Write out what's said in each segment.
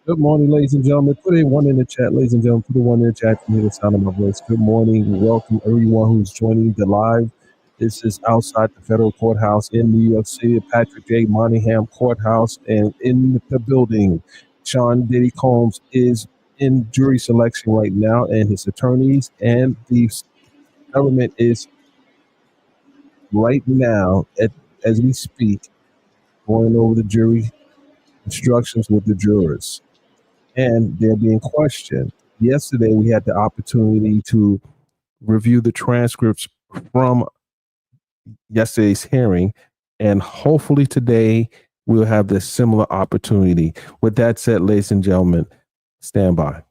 Good morning, ladies and gentlemen. Put a one in the chat, ladies and gentlemen. Put a one in the chat to hear the sound of my voice. Good morning. Welcome everyone who's joining the live. This is outside the federal courthouse in New York City, Patrick J. Monahan Courthouse, and in the building, Sean Diddy Combs is in jury selection right now, and his attorneys and the government is right now, as we speak, going over the jury instructions with the jurors, and they're being questioned. Yesterday, we had the opportunity to review the transcripts from yesterday's hearing, and hopefully today we'll have this similar opportunity. With that said, ladies and gentlemen, stand by.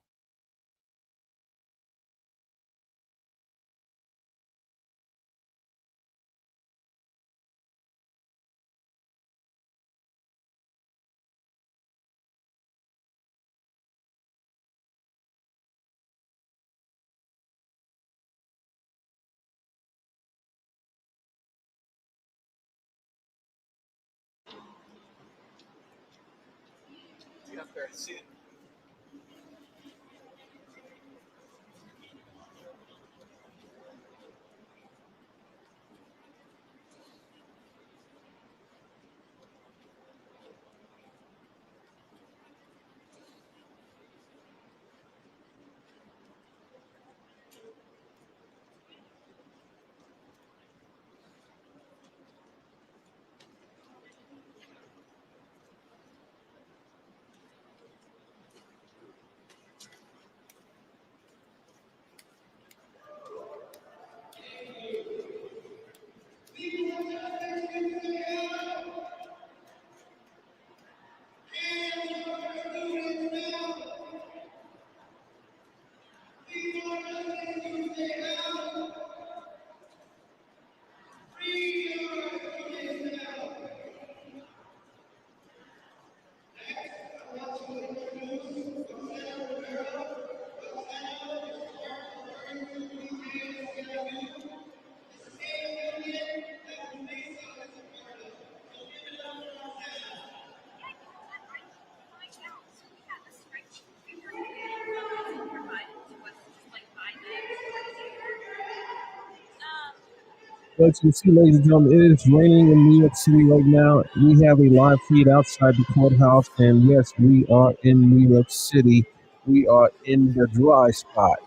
As you see, ladies and gentlemen, it is raining in New York City right now. We have a live feed outside the courthouse, and yes, we are in New York City. We are in the dry spot.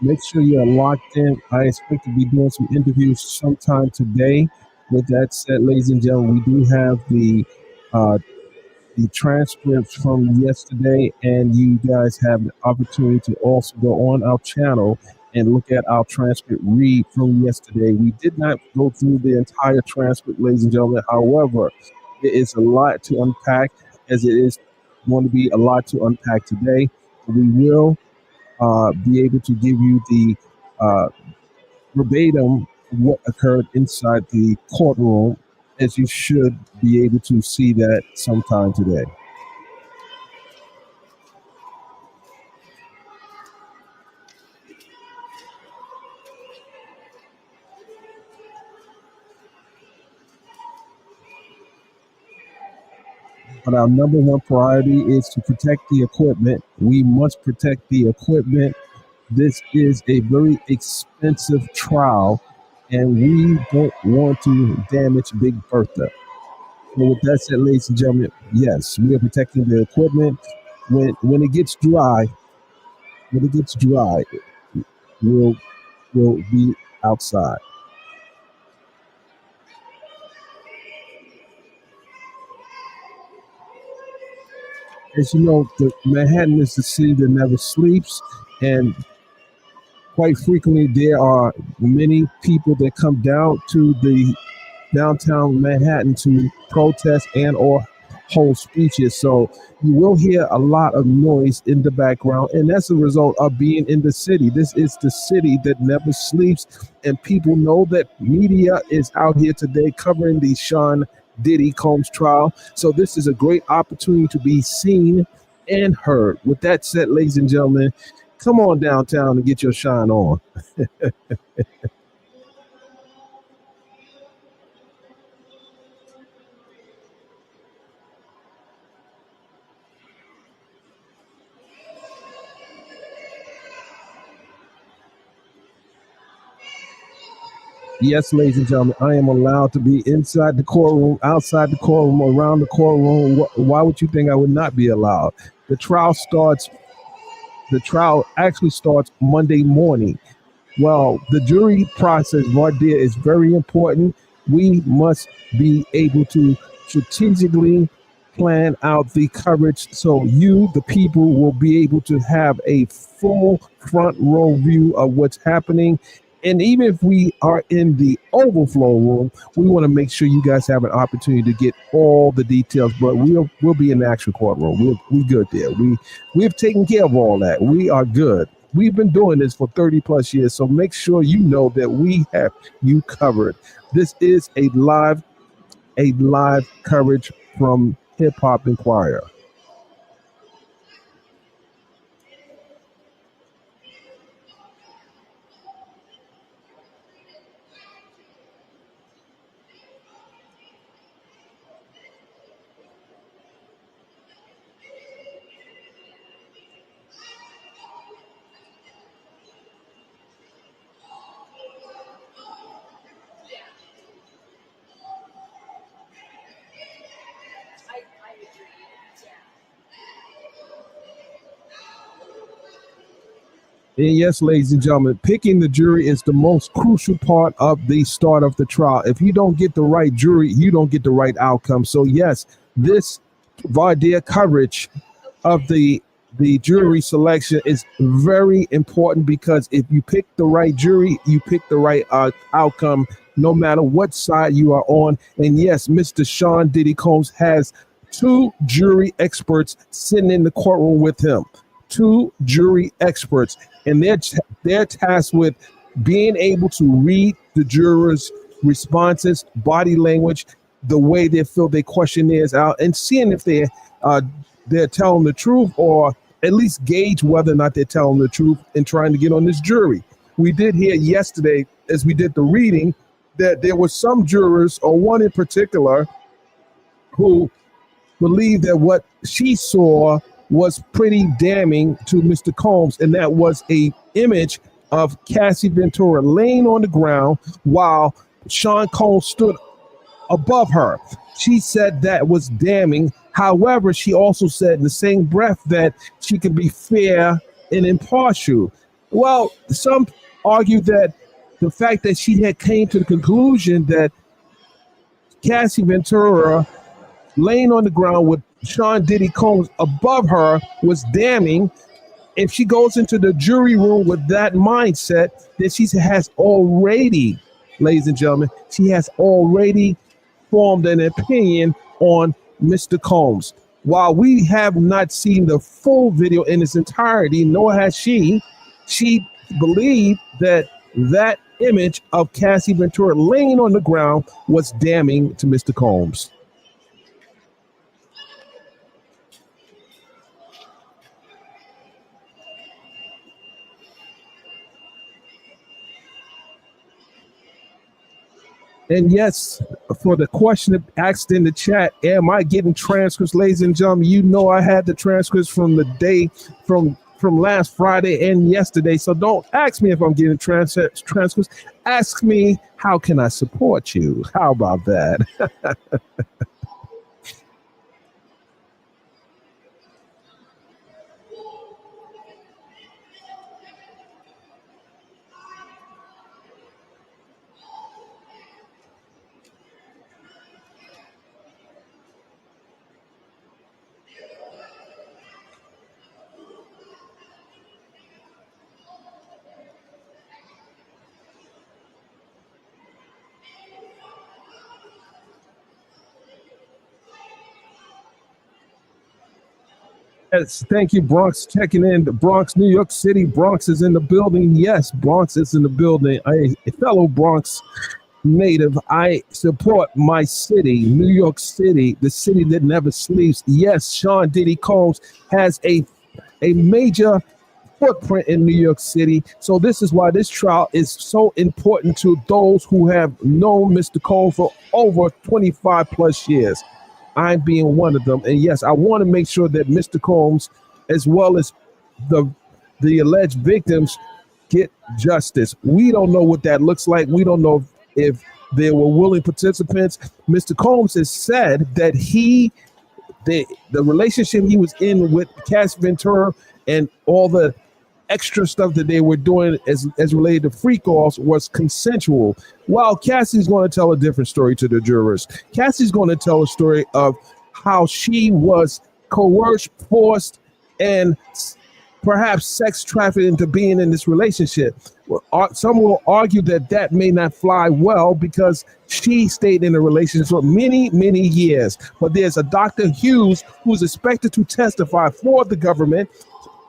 Make sure you're locked in. I expect to be doing some interviews sometime today. With that said, ladies and gentlemen, we do have uh, the transcripts from yesterday, and you guys have the opportunity to also go on our channel and look at our transcript read from yesterday. We did not go through the entire transcript, ladies and gentlemen. However, there is a lot to unpack, as it is going to be a lot to unpack today. We will be able to give you the uh, verbatim what occurred inside the courtroom, as you should be able to see that sometime today. But our number one priority is to protect the equipment. We must protect the equipment. This is a very expensive trial, and we don't want to damage Big Bertha. So with that said, ladies and gentlemen, yes, we are protecting the equipment. When it gets dry, when it gets dry, we'll we'll be outside. As you know, the Manhattan is the city that never sleeps, and quite frequently there are many people that come down to the downtown Manhattan to protest and or hold speeches. So you will hear a lot of noise in the background, and that's a result of being in the city. This is the city that never sleeps, and people know that media is out here today covering the Sean Diddy Combs trial. So this is a great opportunity to be seen and heard. With that said, ladies and gentlemen, come on downtown and get your shine on. Yes, ladies and gentlemen, I am allowed to be inside the courtroom, outside the courtroom, around the courtroom. Why would you think I would not be allowed? The trial starts. The trial actually starts Monday morning. Well, the jury process, Vardia, is very important. We must be able to strategically plan out the coverage so you, the people, will be able to have a full front row view of what's happening. And even if we are in the overflow room, we want to make sure you guys have an opportunity to get all the details. But we'll be in the actual courtroom. We're good there. We've taken care of all that. We are good. We've been doing this for 30 plus years, so make sure you know that we have you covered. This is a live coverage from Hip Hop Inquirer. And yes, ladies and gentlemen, picking the jury is the most crucial part of the start of the trial. If you don't get the right jury, you don't get the right outcome. So yes, this Vardia coverage of the jury selection is very important because if you pick the right jury, you pick the right outcome, no matter what side you are on. And yes, Mr. Sean Diddy Combs has two jury experts sitting in the courtroom with him. Two jury experts, and they're tasked with being able to read the jurors' responses, body language, the way they fill their questionnaires out, and seeing if they're telling the truth, or at least gauge whether or not they're telling the truth and trying to get on this jury. We did hear yesterday, as we did the reading, that there were some jurors, or one in particular, who believed that what she saw was pretty damning to Mr. Combs, and that was a image of Cassie Ventura laying on the ground while Sean Combs stood above her. She said that was damning. However, she also said in the same breath that she could be fair and impartial. Well, some argue that the fact that she had came to the conclusion that Cassie Ventura laying on the ground with Sean Diddy Combs above her was damning. If she goes into the jury room with that mindset, then she has already, ladies and gentlemen, she has already formed an opinion on Mr. Combs. While we have not seen the full video in its entirety, nor has she believed that that image of Cassie Ventura laying on the ground was damning to Mr. Combs. And yes, for the question asked in the chat, am I getting transcripts, ladies and gentlemen? You know I had the transcripts from the day from last Friday and yesterday. So don't ask me if I'm getting transcripts. Ask me, how can I support you? How about that? Yes, thank you, Bronx, checking in. The Bronx, New York City. Bronx is in the building. Yes, Bronx is in the building. A fellow Bronx native. I support my city, New York City, the city that never sleeps. Yes, Sean Diddy Combs has a major footprint in New York City. So this is why this trial is so important to those who have known Mr. Combs for over 25 plus years. I'm being one of them. And yes, I want to make sure that Mr. Combs, as well as the the alleged victims, get justice. We don't know what that looks like. We don't know if there were willing participants. Mr. Combs has said that the relationship he was in with Cass Ventura and all the extra stuff that they were doing as related to freak offs was consensual. While Cassie's going to tell a different story to the jurors. Cassie's going to tell a story of how she was coerced, forced, and perhaps sex trafficked into being in this relationship. Some will argue that that may not fly well because she stayed in a relationship for many, many years. But there's a Dr. Hughes who's expected to testify for the government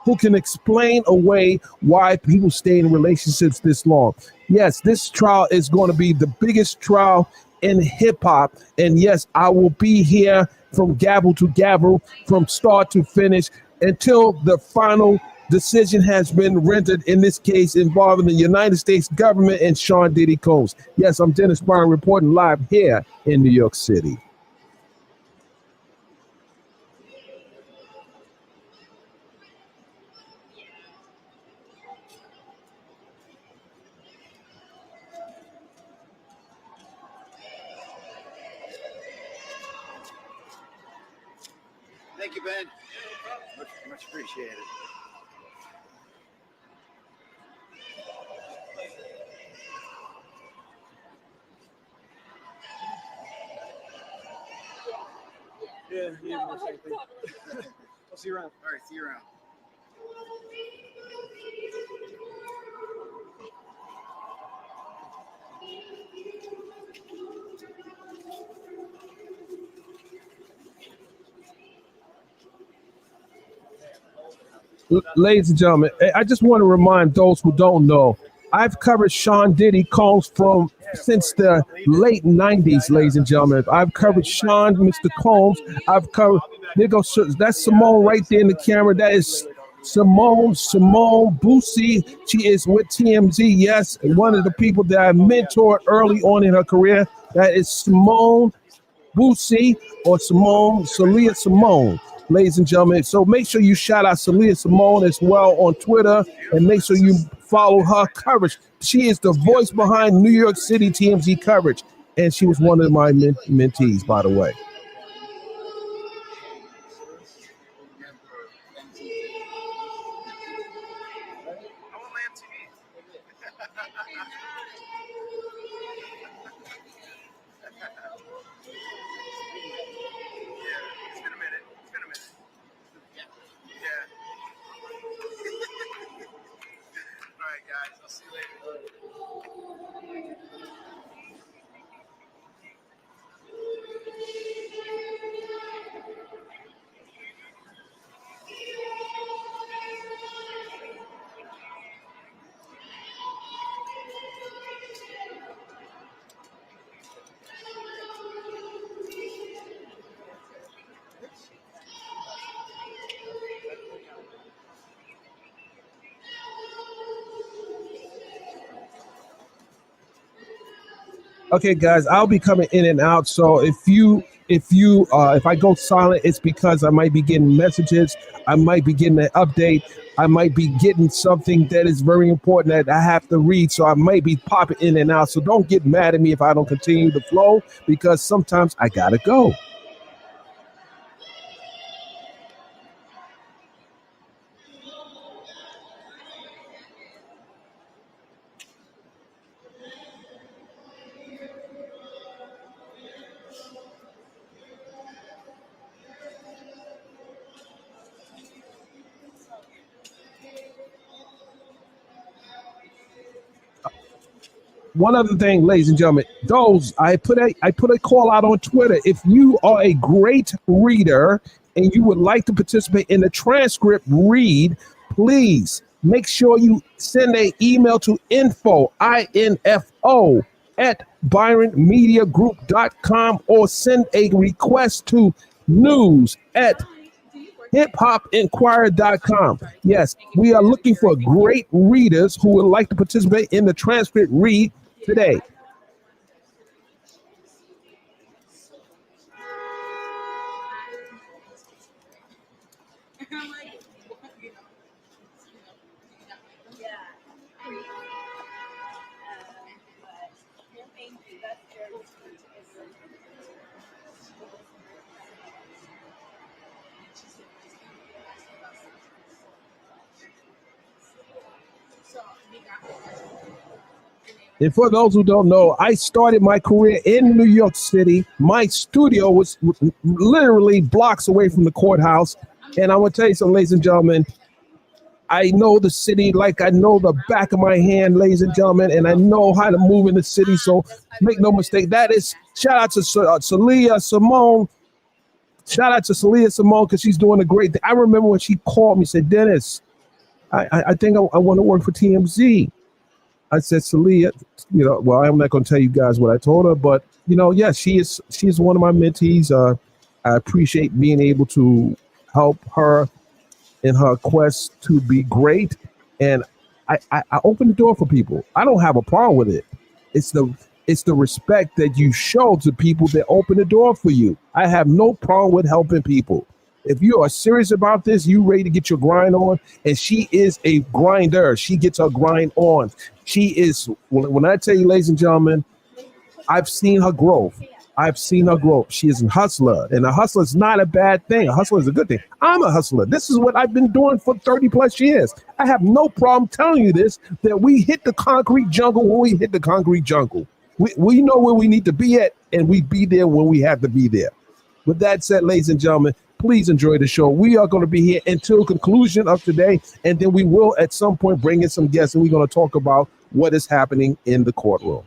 who can explain away why people stay in relationships this long. Yes, this trial is going to be the biggest trial in hip hop. And yes, I will be here from gavel to gavel, from start to finish, until the final decision has been rendered in this case involving the United States government and Sean Diddy Combs. Yes, I'm Dennis Bryan reporting live here in New York City. Thank you, Ben. Much appreciated. Yeah, more same thing. I'll see you around. All right, see you around. Ladies and gentlemen, I just want to remind those who don't know, I've covered Sean Diddy Combs from since the late 90s, ladies and gentlemen. I've covered Sean, Mr. Combs. I've covered, there goes, that's Simone right there in the camera. That is Simone Boosie. She is with TMZ. Yes, one of the people that I mentored early on in her career. That is Simone Boosie or Celia Simone, ladies and gentlemen. So make sure you shout out Celia Simone as well on Twitter, and make sure you follow her coverage. She is the voice behind New York City TMZ coverage, and she was one of my mentees, by the way. Okay, guys, I'll be coming in and out. So if I go silent, it's because I might be getting messages. I might be getting an update. I might be getting something that is very important that I have to read. So I might be popping in and out. So don't get mad at me if I don't continue the flow, because sometimes I gotta go. One other thing, ladies and gentlemen, those I put a call out on Twitter. If you are a great reader and you would like to participate in the transcript read, please make sure you send an email to info at byronmediagroup.com or send a request to news at hiphopinquirer.com. Yes, we are looking for great readers who would like to participate in the transcript read today. And for those who don't know, I started my career in New York City. My studio was literally blocks away from the courthouse. And I want to tell you something, ladies and gentlemen, I know the city like I know the back of my hand, ladies and gentlemen, and I know how to move in the city. So make no mistake. That is shout out to Celia Simone. Shout out to Celia Simone because she's doing a great thing. I remember when she called me and said, Dennis, I think I want to work for TMZ. I said, Celia, well, I'm not going to tell you guys what I told her, but yes, she's one of my mentees. I appreciate being able to help her in her quest to be great. And I open the door for people. I don't have a problem with it. It's the respect that you show to people that open the door for you. I have no problem with helping people. If you are serious about this, you ready to get your grind on, and she is a grinder. She gets her grind on. She is, when I tell you, ladies and gentlemen, I've seen her growth. I've seen her grow. She is a hustler, and a hustler is not a bad thing. A hustler is a good thing. I'm a hustler. This is what I've been doing for 30 plus years. I have no problem telling you this, that we hit the concrete jungle when we hit the concrete jungle. We know where we need to be at, and we be there when we have to be there. With that said, ladies and gentlemen, please enjoy the show. We are going to be here until conclusion of today, and then we will at some point bring in some guests, and we're going to talk about what is happening in the courtroom.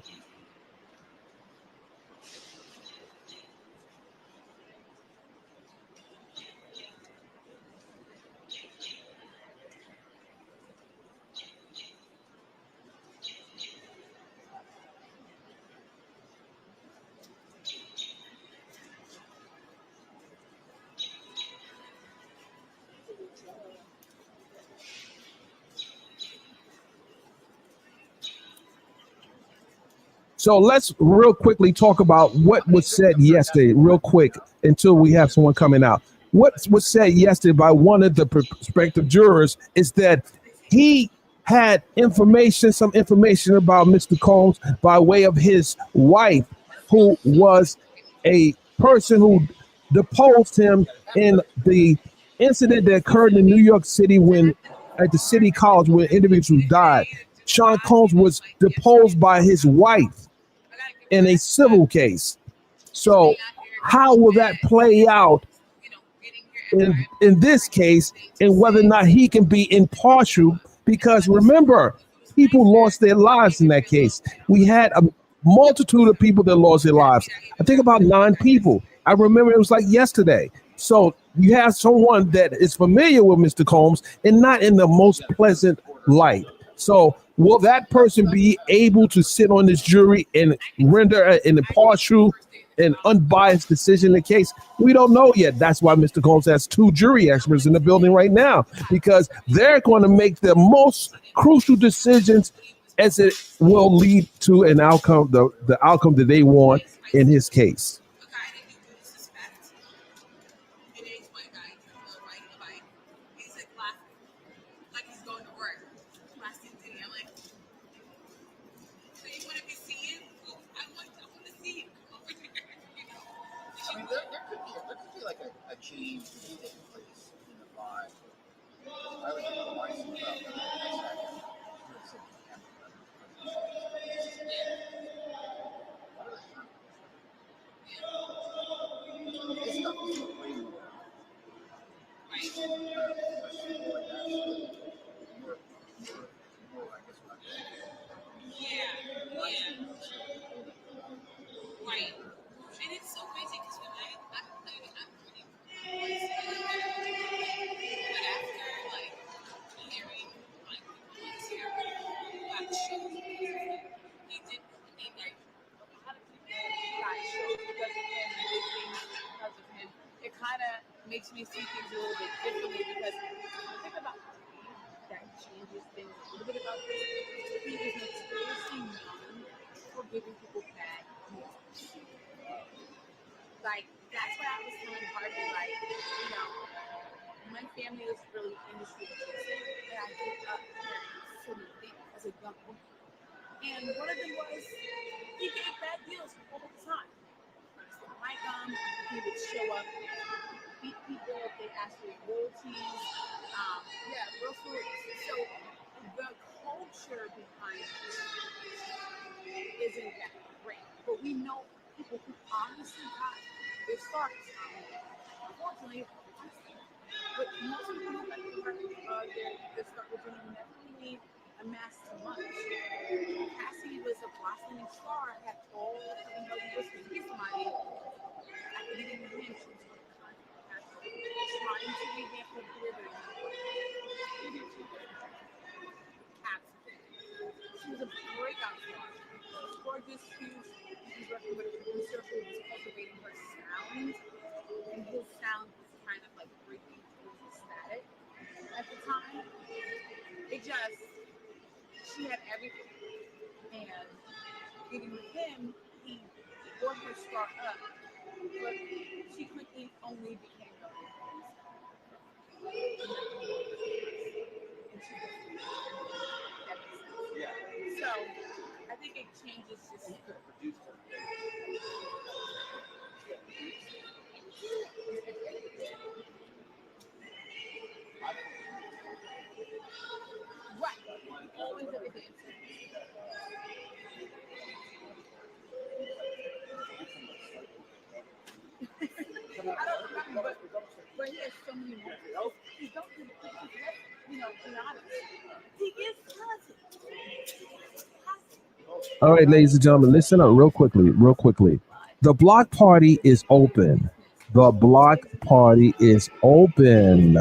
So let's real quickly talk about what was said yesterday, real quick, until we have someone coming out. What was said yesterday by one of the prospective jurors is that he had some information about Mr. Combs by way of his wife, who was a person who deposed him in the incident that occurred in New York City when at the city college where individuals died. Sean Combs was deposed by his wife in a civil case. So how will that play out in this case, and whether or not he can be impartial? Because remember, people lost their lives in that case. We had a multitude of people that lost their lives. I think about 9 people. I remember it was like yesterday. So you have someone that is familiar with Mr. Combs and not in the most pleasant light. So will that person be able to sit on this jury and render an impartial and unbiased decision in the case? We don't know yet. That's why Mr. Combs has 2 jury experts in the building right now, because they're going to make the most crucial decisions as it will lead to an outcome, the outcome that they want in his case. say a little bit about this. He is notoriously known for giving people bad deals. Like, that's what I was telling Harvey. Like, my family is really industry adjacent, and I grew up hearing so many things as a young woman. And one of them was he gave bad deals all the time. Like, he would show up, beat people if they asked for royalties. Yeah, real stories. So the culture behind it isn't that great, but we know people who honestly got their starts. Unfortunately, but most people who got their start with Jimmy never really amassed too much. Cassie was a blossoming star, had all of the listeners. He's somebody after getting the win, she was trying to revamp her career, but she was a breakout star. Gorgeous, huge. She's working with a producer who was cultivating her sound, and his sound was kind of like breaking through the static at the time. It just, she had everything. And getting with him, he brought her star up, but she quickly only became known as and she was that makes sense. Yeah. So I think it changes just. He could have produced her. Right. Always a dancer. I don't remember, but he has so many moments. He's don't be honest. He is talented. All right, ladies and gentlemen, listen up real quickly, real quickly. The block party is open. The block party is open.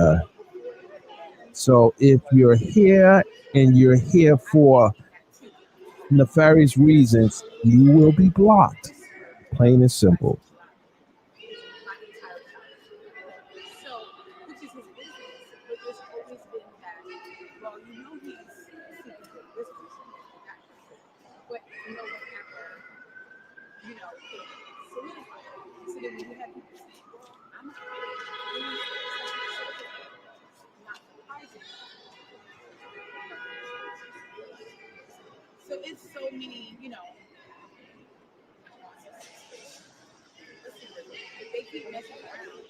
So if you're here and you're here for nefarious reasons, you will be blocked. Plain and simple. So, which is his business, but there's always been that. Well, he's seeking for this person, that person, but no one ever, solidify it. So then when you have people saying, "Well, I'm not really not surprising." So it's so many, if they keep messing around.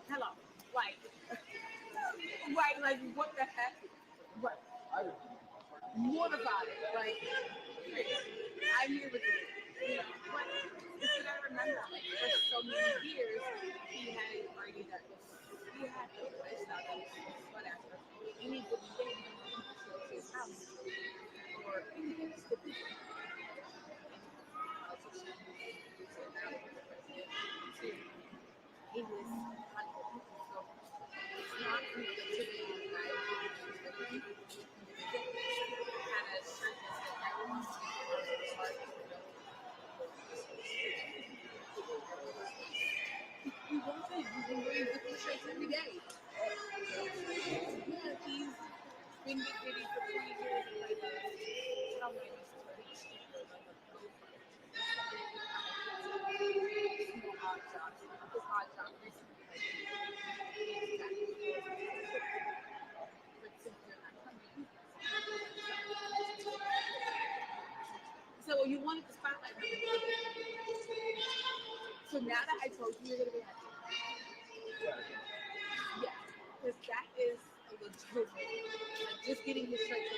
Hello, like, right, like what the heck? Right, mortified, like, I'm here with you. But it's that I remember, like, for so many years, he had a party that was, he had the lifestyle that was whatever. Any given day, people show up to his house, or anything, just the people. It was like, so it's not typically kind of surface that everyone's he wants it. He's been wearing different shirts every day. Yeah, he's been with Diddy for 20 years. Like, how many odd jobs. This odd job recently, but since they're not coming, so you wanted to spotlight him. So now that I told you you're gonna be happy, yeah, because that is a legit, like just getting his shirt to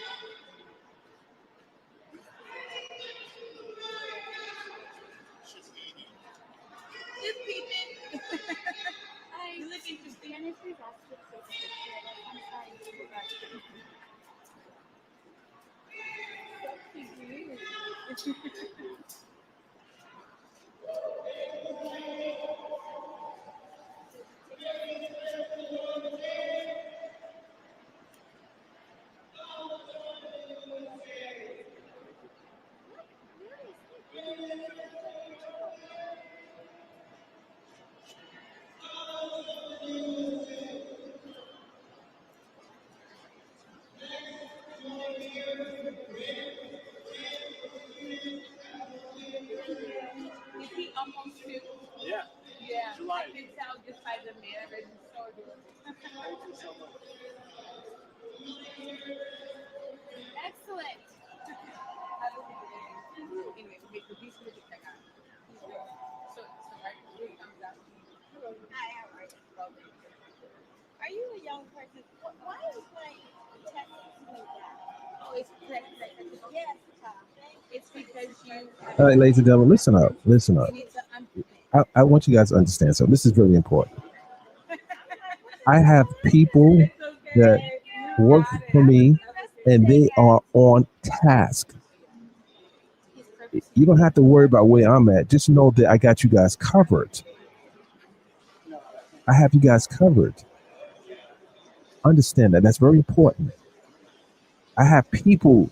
just peeping. You look interesting. And if you've asked the question, I'm sorry to forgot. young person. Why is like Texas doing that? Oh, it's yes, it's because you All right, ladies and gentlemen, listen up. Listen up. you need to I want you guys to understand something. This is very important. I have people It's that okay. You work got it. for me That's and okay, they guys. are on task. He's purposely You don't have to worry about where I'm at. Just know that I got you guys covered. I have you guys covered. Understand that. That's very important. I have people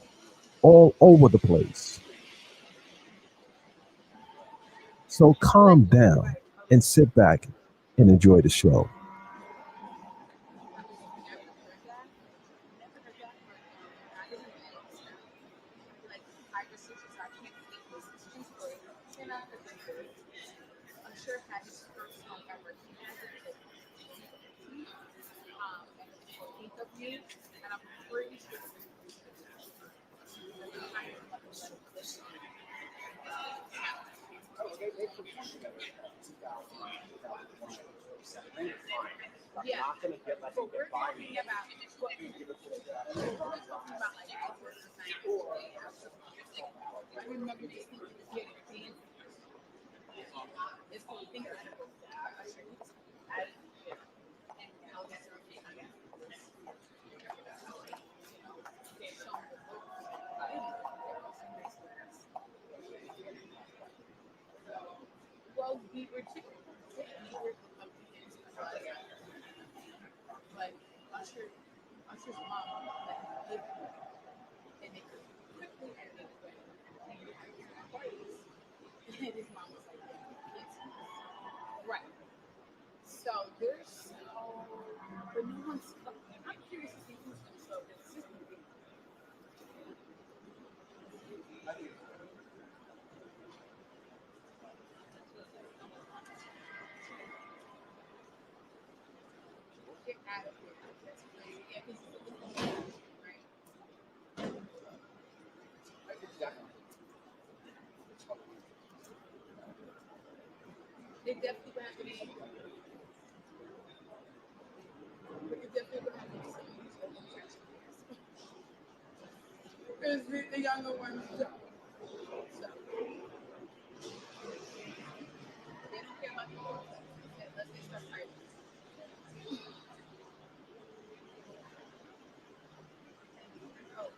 all over the place. So calm down and sit back and enjoy the show. like 5 or 6 years. I can't think this. It's true story. Came out the winter. Usher had his first song ever. He had it like and it was 14th of May, and I'm pretty sure it was the time of like yeah. But we're talking about we're only talking about like the first night. I remember just thinking, yeah, dance is so think of it. Usher needs as and how this they show me the book. Well, we were Republicans, but Usher's mom let him live with her, and they quickly ended with parties. And his mom was like, "Yeah, right." So there's but no one's. I'm curious to see who's going to show this. It's just gonna be get out of here. That's crazy. Yeah, because right. They definitely would have to be. But it definitely would have to be someone who's like attraction because the younger ones don't. So they don't care about the old ones unless they start fighting. Oh,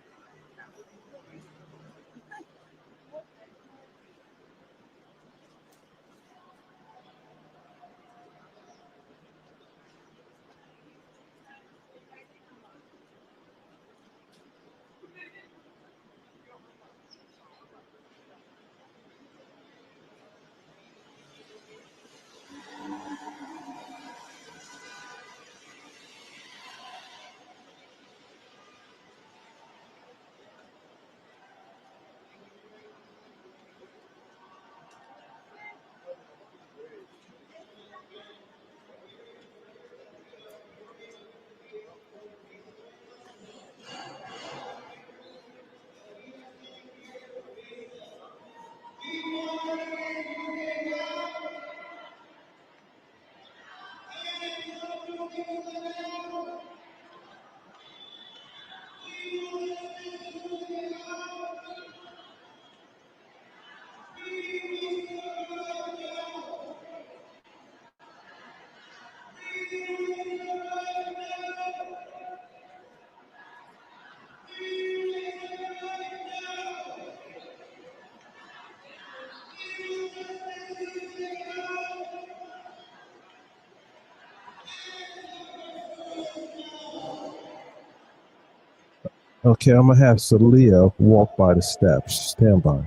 Okay, I'm gonna have Celia walk by the steps. Stand by.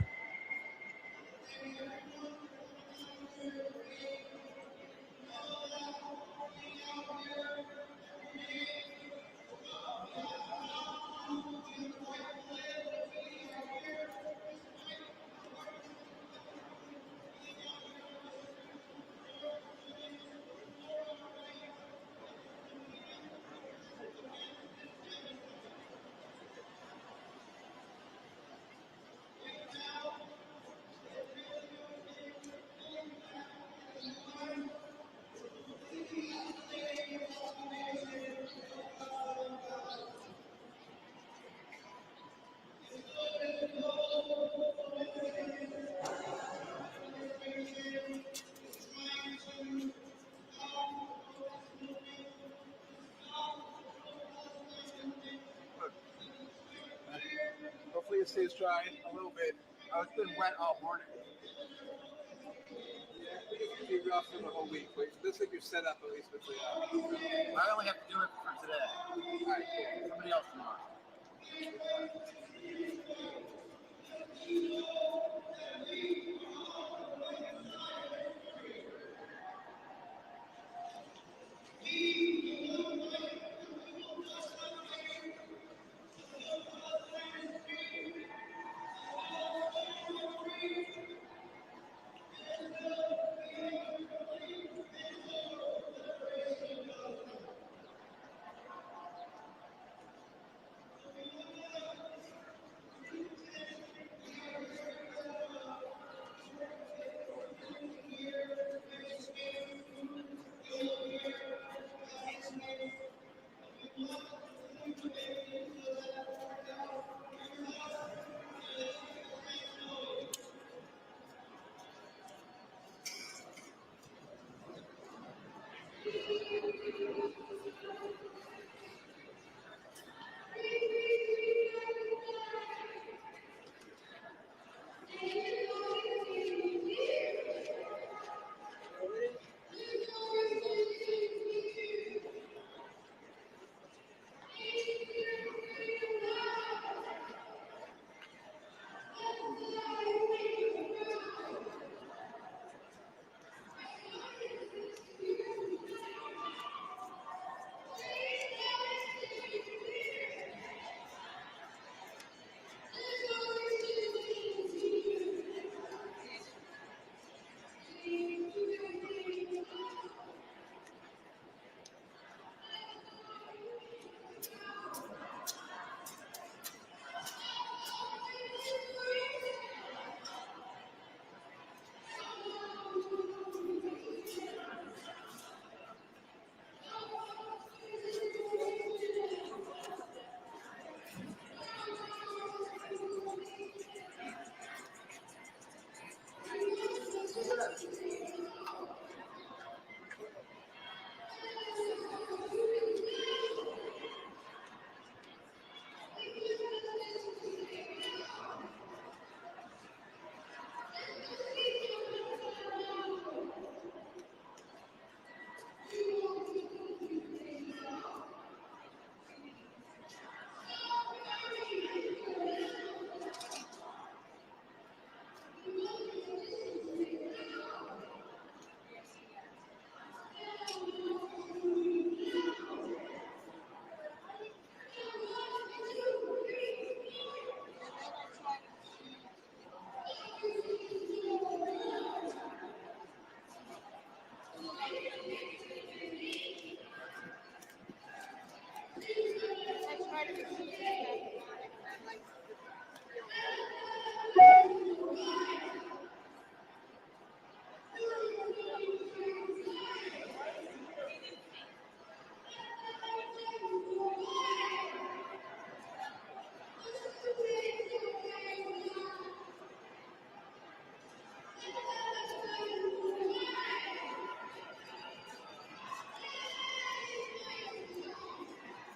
you see it's dry a little bit. It's been wet all morning. Keep you off for the whole week, please. This week you're set up at least with the. I only have to do it for today. Alright, cool. Somebody else tomorrow.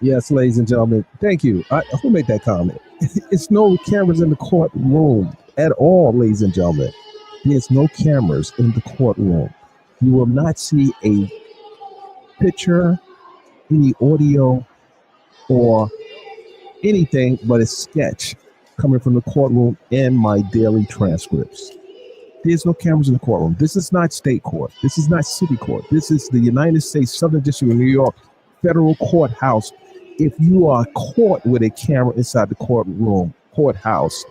Yes, ladies and gentlemen, thank you. Who made that comment? It's no cameras in the courtroom at all, ladies and gentlemen. There's no cameras in the courtroom. You will not see a picture, any audio, or anything but a sketch coming from the courtroom in my daily transcripts. There's no cameras in the courtroom. This is not state court. This is not city court. This is the United States Southern District of New York federal courthouse. If you are caught with a camera inside the courthouse,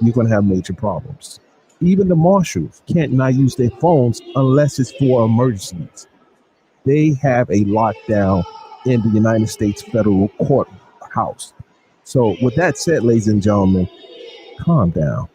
you're going to have major problems. Even the marshals can't not use their phones unless it's for emergencies. They have a lockdown in the United States federal courthouse. So with that said, ladies and gentlemen, calm down.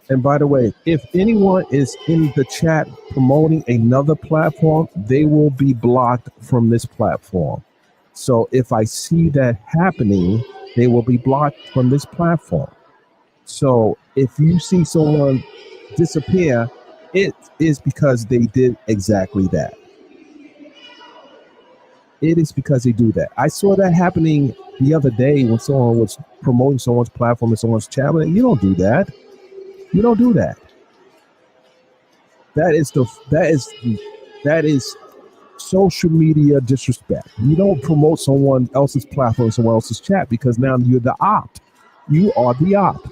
And by the way, if anyone is in the chat promoting another platform, they will be blocked from this platform. So if I see that happening, they will be blocked from this platform. So if you see someone disappear, it is because they did exactly that. It is because they do that. I saw that happening the other day when someone was promoting someone's platform and someone's channel. You don't do that. You don't do that. That is social media disrespect. You don't promote someone else's platform, someone else's chat, because now you're the opt. You are the opt.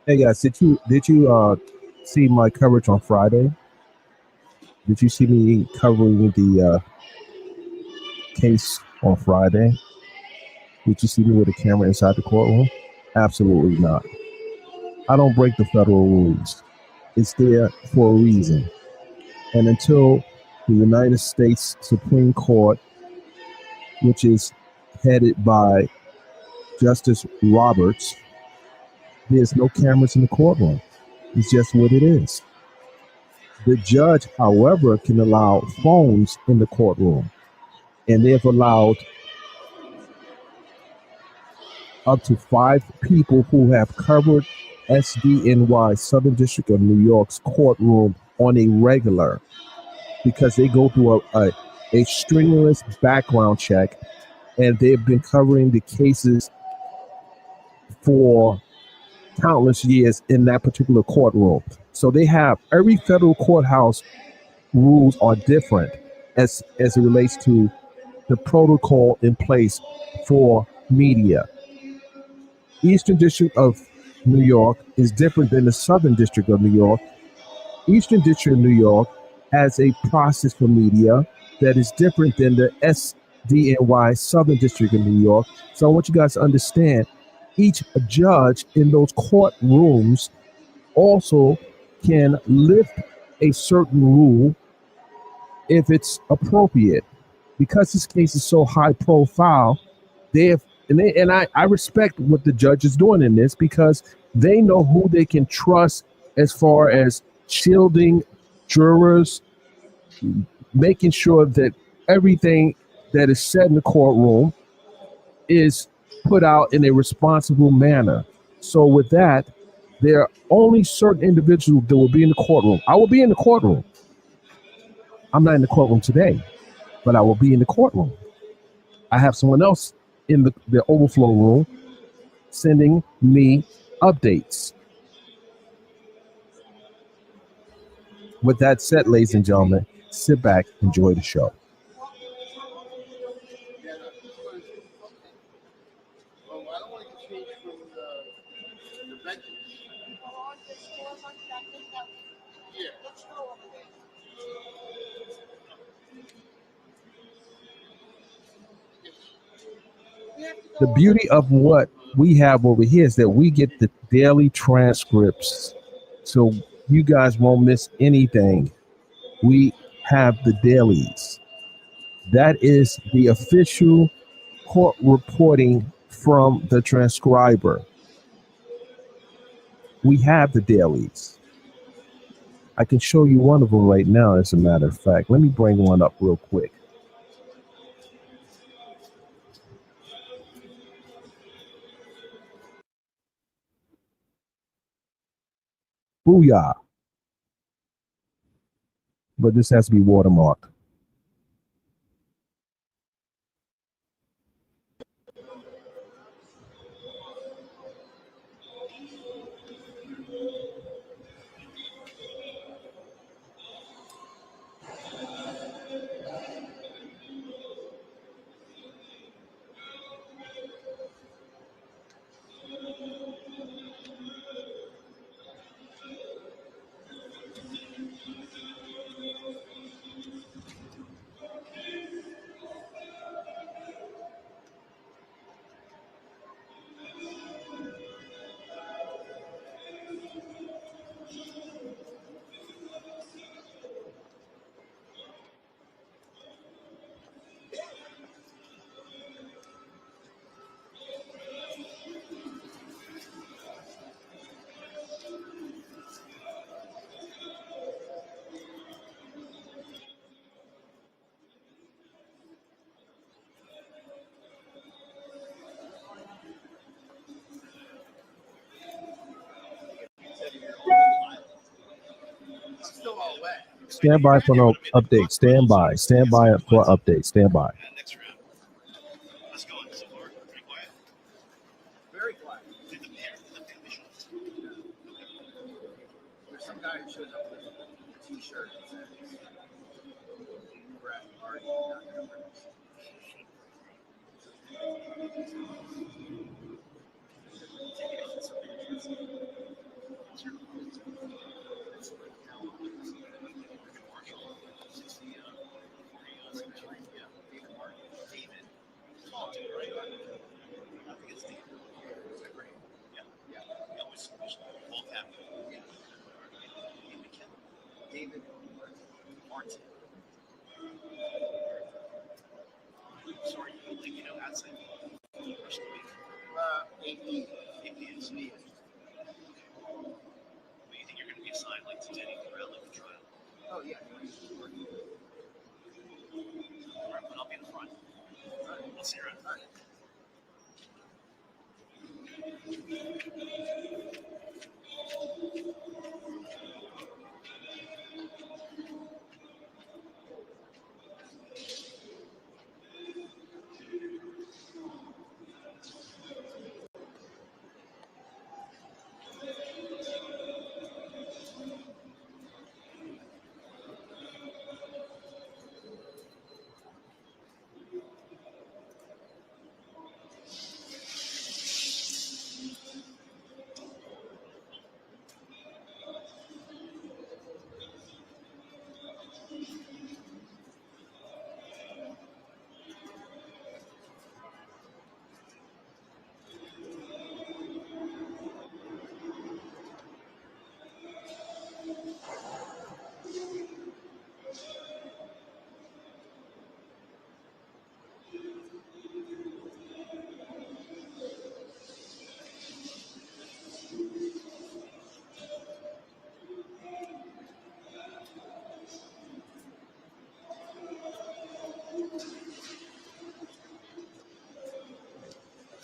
Hey guys, did you see my coverage on Friday? Did you see me covering the case on Friday? Did you see me with a camera inside the courtroom? Absolutely not. I don't break the federal rules. It's there for a reason. And until the United States Supreme Court, which is headed by Justice Roberts, there's no cameras in the courtroom. It's just what it is. The judge, however, can allow phones in the courtroom, and they've allowed up to 5 people who have covered SDNY, Southern District of New York's courtroom on a regular, because they go through a strenuous background check, and they've been covering the cases for countless years in that particular courtroom. So they have every federal courthouse rules are different as it relates to the protocol in place for media. Eastern District of New York is different than the Southern District of New York. Eastern District of New York has a process for media that is different than the SDNY Southern District of New York. So I want you guys to understand each judge in those courtrooms also can lift a certain rule if it's appropriate. Because this case is so high profile, they have I respect what the judge is doing in this, because they know who they can trust as far as shielding jurors, making sure that everything that is said in the courtroom is put out in a responsible manner. So with that, there are only certain individuals that will be in the courtroom. I will be in the courtroom. I'm not in the courtroom today, but I will be in the courtroom. I have someone else in the overflow room sending me updates. With that said, ladies and gentlemen, sit back, enjoy the show. Well, I don't want to change from the benches. Yeah. The beauty of what we have over here is that we get the daily transcripts, so you guys won't miss anything. We have the dailies. That is the official court reporting from the transcriber. We have the dailies. I can show you one of them right now, as a matter of fact. Let me bring one up real quick. Booyah. But this has to be watermarked. Stand by for an update. Stand by. Stand by for update. Stand by. Very quiet. There's some guy who shows up with a T-shirt that says, "We're at a party, not governors." David Martin. AP. Oh yeah.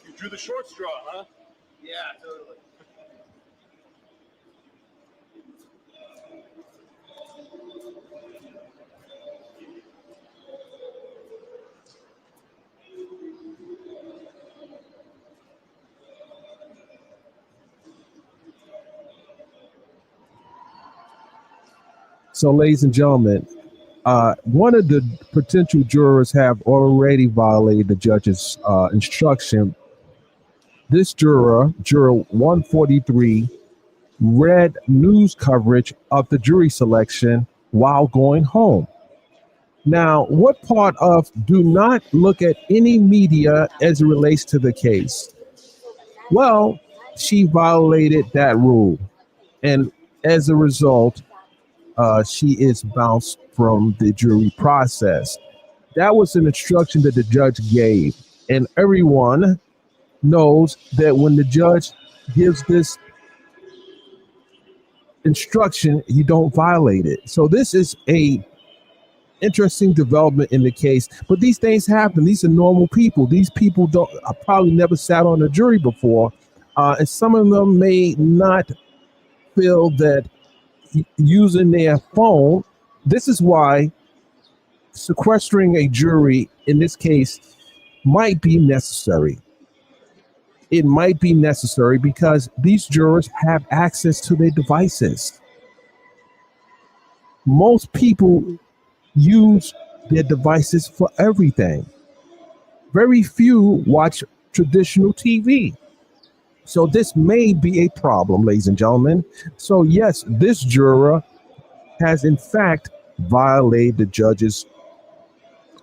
You drew the short straw, huh? Yeah, totally. So, ladies and gentlemen, one of the potential jurors have already violated the judge's instruction. This juror 143, read news coverage of the jury selection while going home. Now, what part of do not look at any media as it relates to the case? Well, she violated that rule. And as a result, she is bounced from the jury process. That was an instruction that the judge gave. And everyone knows that when the judge gives this instruction, you don't violate it. So this is a interesting development in the case. But these things happen. These are normal people. These people don't probably never sat on a jury before. And some of them may not feel that using their phone. This is why sequestering a jury in this case might be necessary. It might be necessary because these jurors have access to their devices. Most people use their devices for everything. Very few watch traditional TV. So this may be a problem, ladies and gentlemen. So yes, this juror has in fact violated the judge's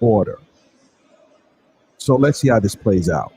order. So let's see how this plays out.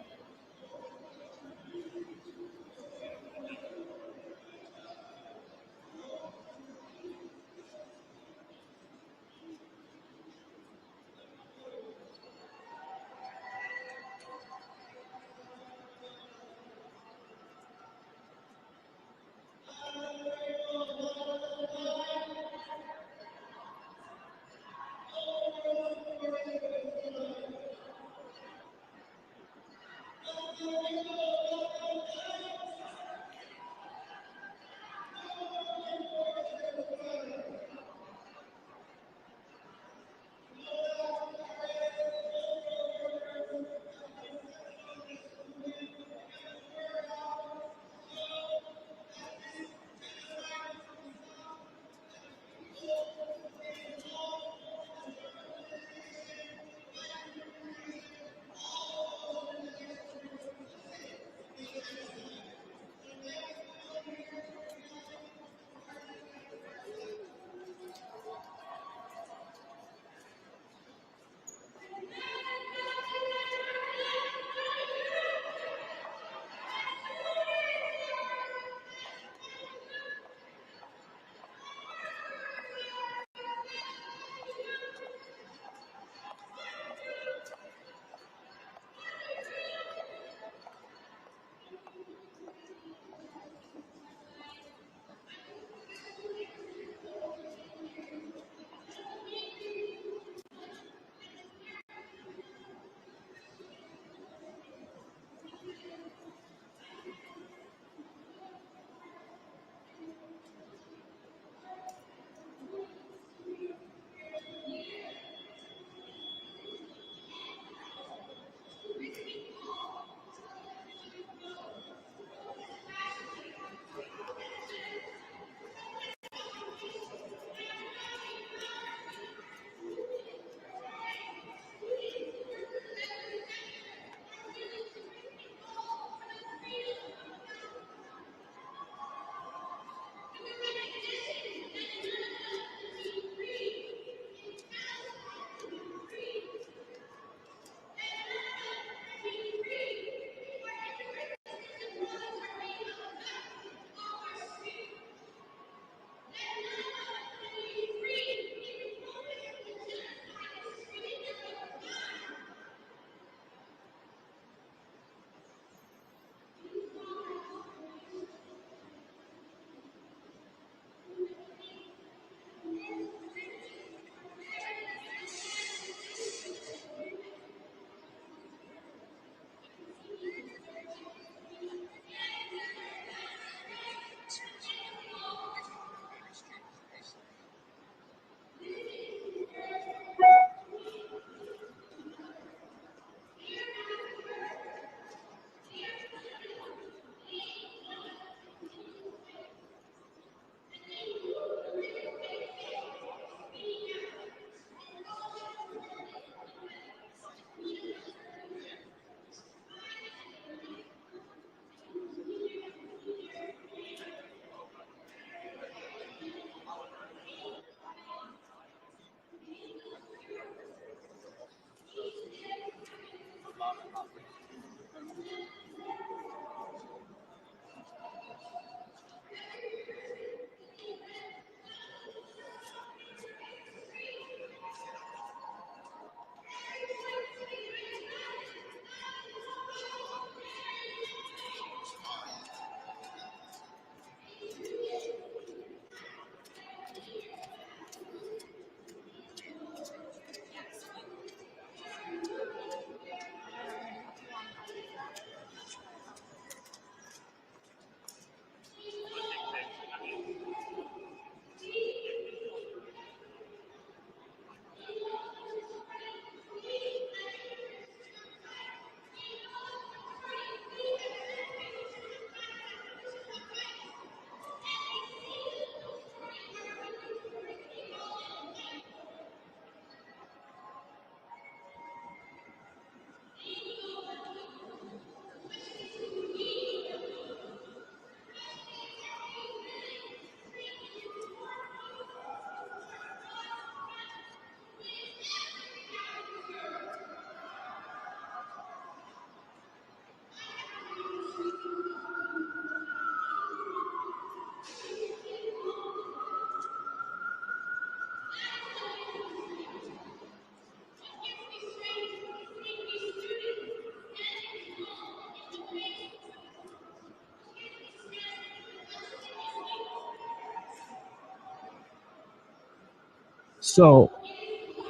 So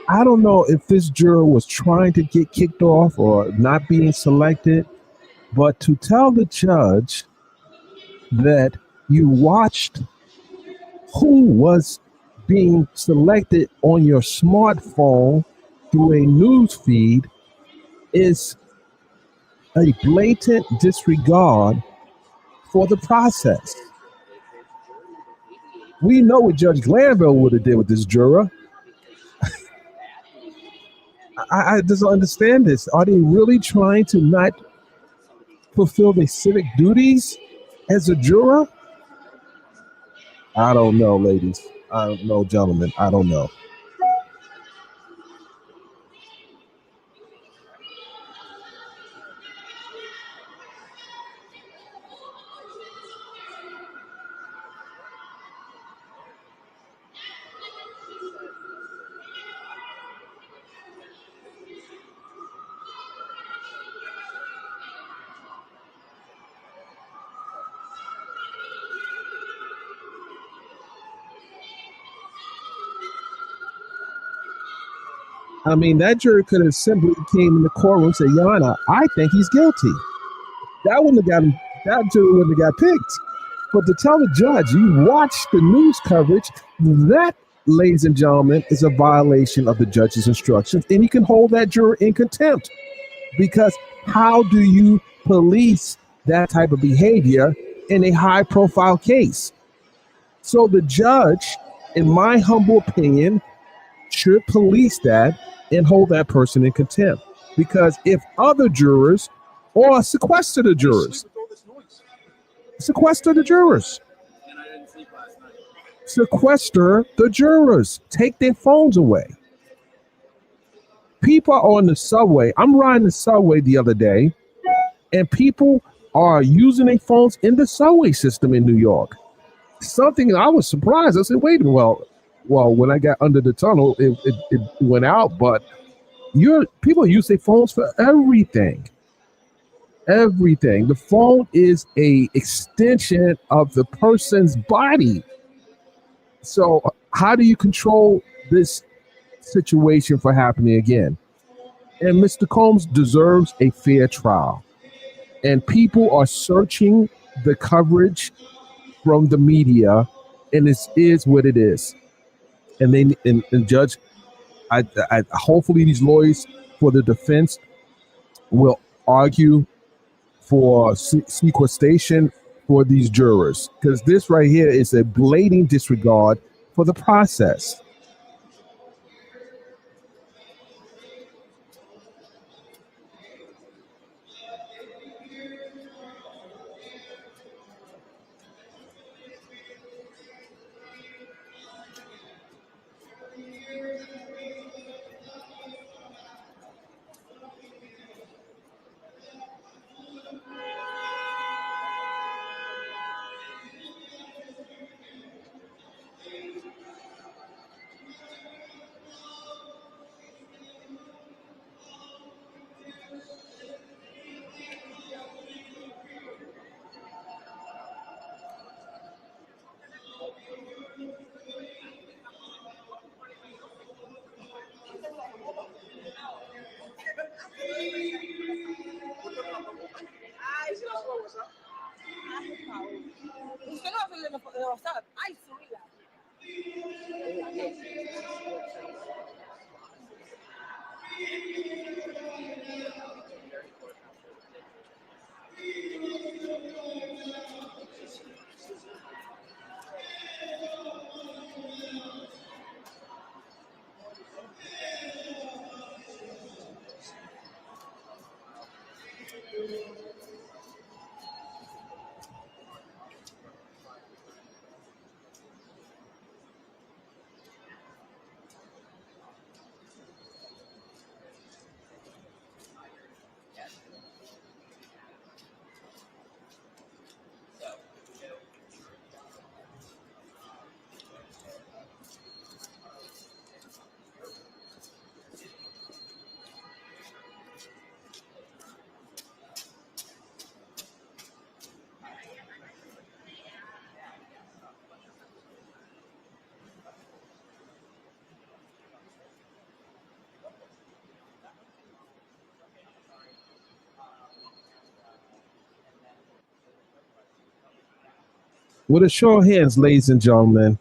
I don't know if this juror was trying to get kicked off or not being selected, but to tell the judge that you watched who was being selected on your smartphone through a news feed is a blatant disregard for the process. We know what Judge Glanville would have did with this juror. I just don't understand this. Are they really trying to not fulfill their civic duties as a juror? I don't know, ladies. I don't know, gentlemen. I don't know. I mean, that jury could have simply came in the courtroom and said, Your Honor, I think he's guilty. That wouldn't have gotten, that jury wouldn't have got picked. But to tell the judge, you watch the news coverage, that, ladies and gentlemen, is a violation of the judge's instructions, and you can hold that juror in contempt. Because how do you police that type of behavior in a high profile case? So the judge, in my humble opinion, should police that and hold that person in contempt. Because if other jurors or sequester the jurors, sequester the jurors, sequester the jurors, take their phones away. People are on the subway. I'm riding the subway the other day, and people are using their phones in the subway system in New York. Something I was surprised. I said, wait a minute, well, when I got under the tunnel, it went out, but people use their phones for everything. Everything. The phone is a extension of the person's body. So how do you control this situation from happening again? And Mr. Combs deserves a fair trial. And people are searching the coverage from the media, and this is what it is. And and Judge, I hopefully these lawyers for the defense will argue for sequestration for these jurors, because this right here is a blatant disregard for the process. Usted no va a subir de WhatsApp. Ay, subida. With a show of hands, ladies and gentlemen,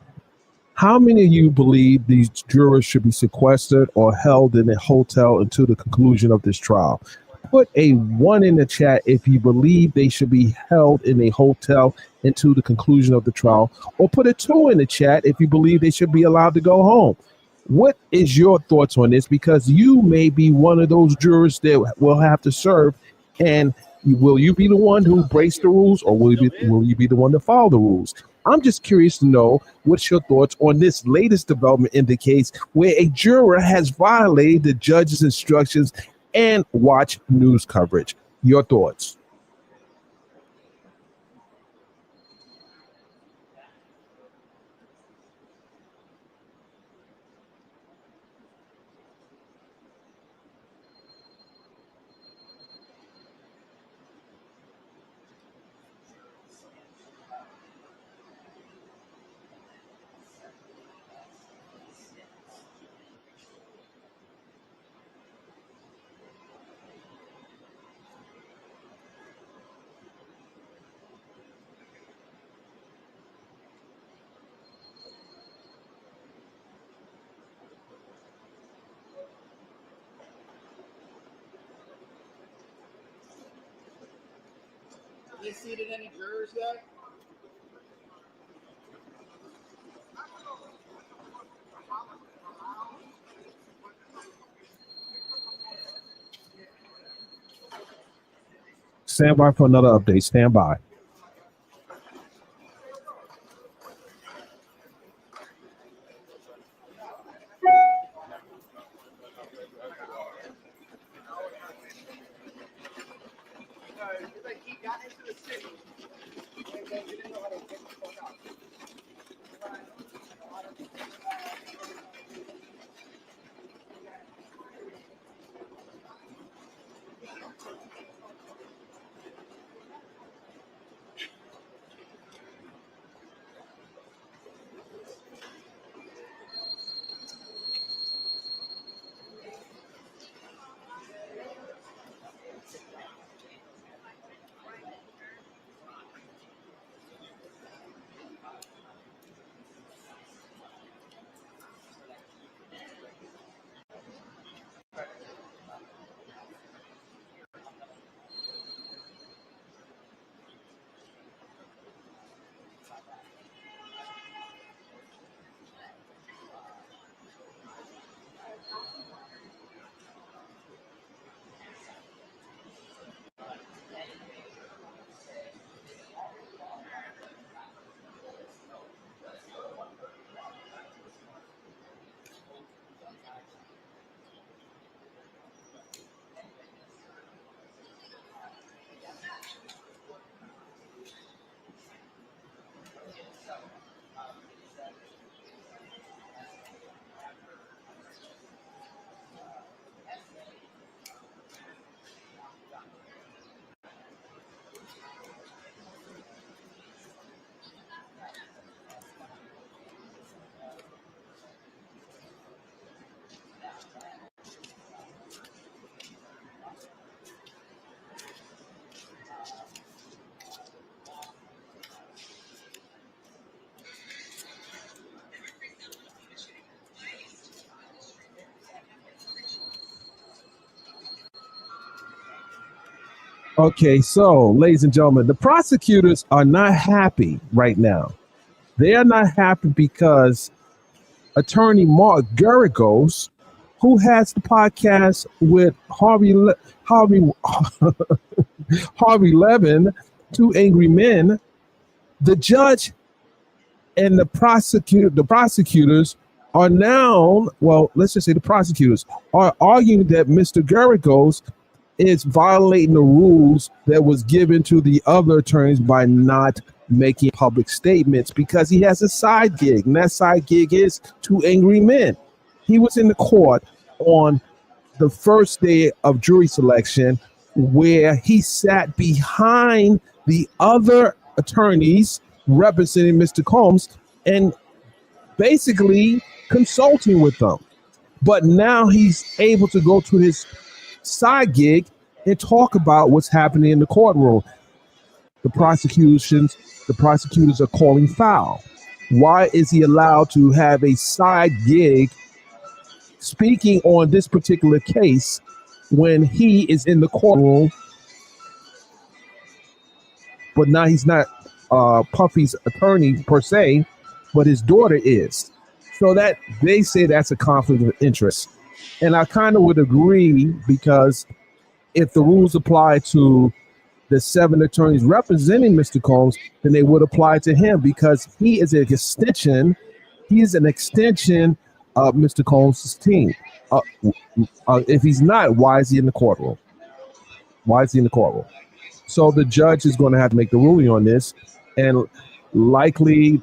how many of you believe these jurors should be sequestered or held in a hotel until the conclusion of this trial? Put a one in the chat if you believe they should be held in a hotel until the conclusion of the trial, or put a two in the chat if you believe they should be allowed to go home. What is your thoughts on this? Because you may be one of those jurors that will have to serve, and will you be the one who breaks the rules, or will you be the one to follow the rules? I'm just curious to know what's your thoughts on this latest development in the case where a juror has violated the judge's instructions and watch news coverage. Your thoughts? You seated any jurors yet? Stand by for another update. Stand by. Like he got into the city and then didn't know how to get the fuck out. Okay, so ladies and gentlemen, the prosecutors are not happy right now. They are not happy because attorney Mark Garagos, who has the podcast with Harvey Levin, Two Angry Men, the judge and the prosecutors are now, well, let's just say the prosecutors are arguing that Mr. Garagos is violating the rules that was given to the other attorneys by not making public statements because he has a side gig, and that side gig is Two Angry Men. He was in the court on the first day of jury selection where he sat behind the other attorneys representing Mr. Combs and basically consulting with them. But now he's able to go to his side gig and talk about what's happening in the courtroom. The prosecutions the prosecutors are calling foul. Why is he allowed to have a side gig speaking on this particular case when he is in the courtroom, but now he's not Puffy's attorney per se, but his daughter is. So that they say that's a conflict of interest. And I kind of would agree because if the rules apply to the 7 attorneys representing Mr. Combs, then they would apply to him because he is an extension. He is an extension of Mr. Combs' team. Uh, if he's not, why is he in the courtroom? Why is he in the courtroom? So the judge is going to have to make the ruling on this, and likely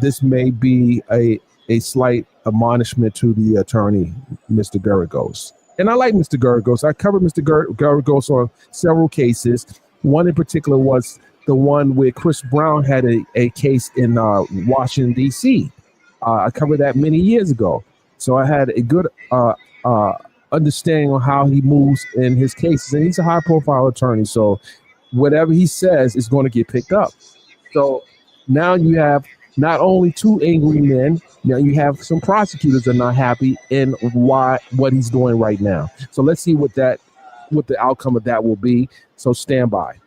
this may be a slight admonishment to the attorney, Mr. Geragos. And I like Mr. Geragos. I covered Mr. Geragos on several cases. One in particular was the one where Chris Brown had a case in Washington, D.C. I covered that many years ago. So I had a good uh, understanding on how he moves in his cases. And he's a high profile attorney. So whatever he says is going to get picked up. So now you have not only 2 angry men, now you have some prosecutors that are not happy in what he's doing right now. So let's see what the outcome of that will be. So stand by.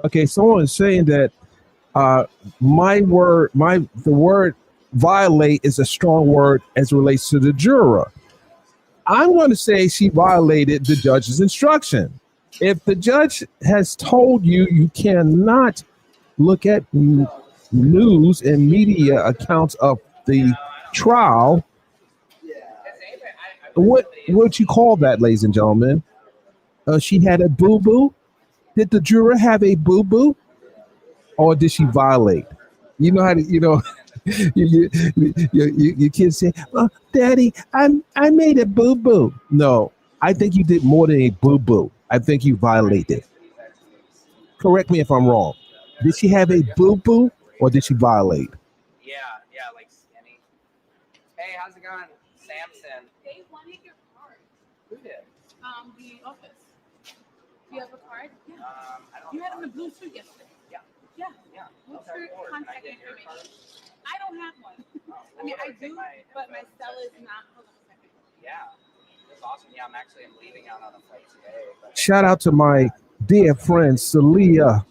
Okay, someone is saying that uh, the word violate is a strong word as it relates to the juror. I'm going to say she violated the judge's instruction. If the judge has told you you cannot look at news and media accounts of the trial, what would you call that, ladies and gentlemen? She had a boo boo. Did the juror have a boo boo, or did she violate? You know how to, your kids say, "Oh, Daddy, I made a boo boo." No, I think you did more than a boo boo. I think you violated. Correct me if I'm wrong. Did she have a boo boo, or did she violate? Yeah, like skinny. Hey, how's it going? Samson. They wanted your card. Who did? The office. Do you have a card? Yeah. I don't You had on the blue suit yesterday. Yeah. Yeah. Yeah. What's Okay, your forward. Can I contact get your information? card? I don't have one. I mean, I do, but my cell is not. Hold on a second. Yeah. That's awesome. Yeah, I'm leaving out on a flight today. But Shout out to my dear friend Celia.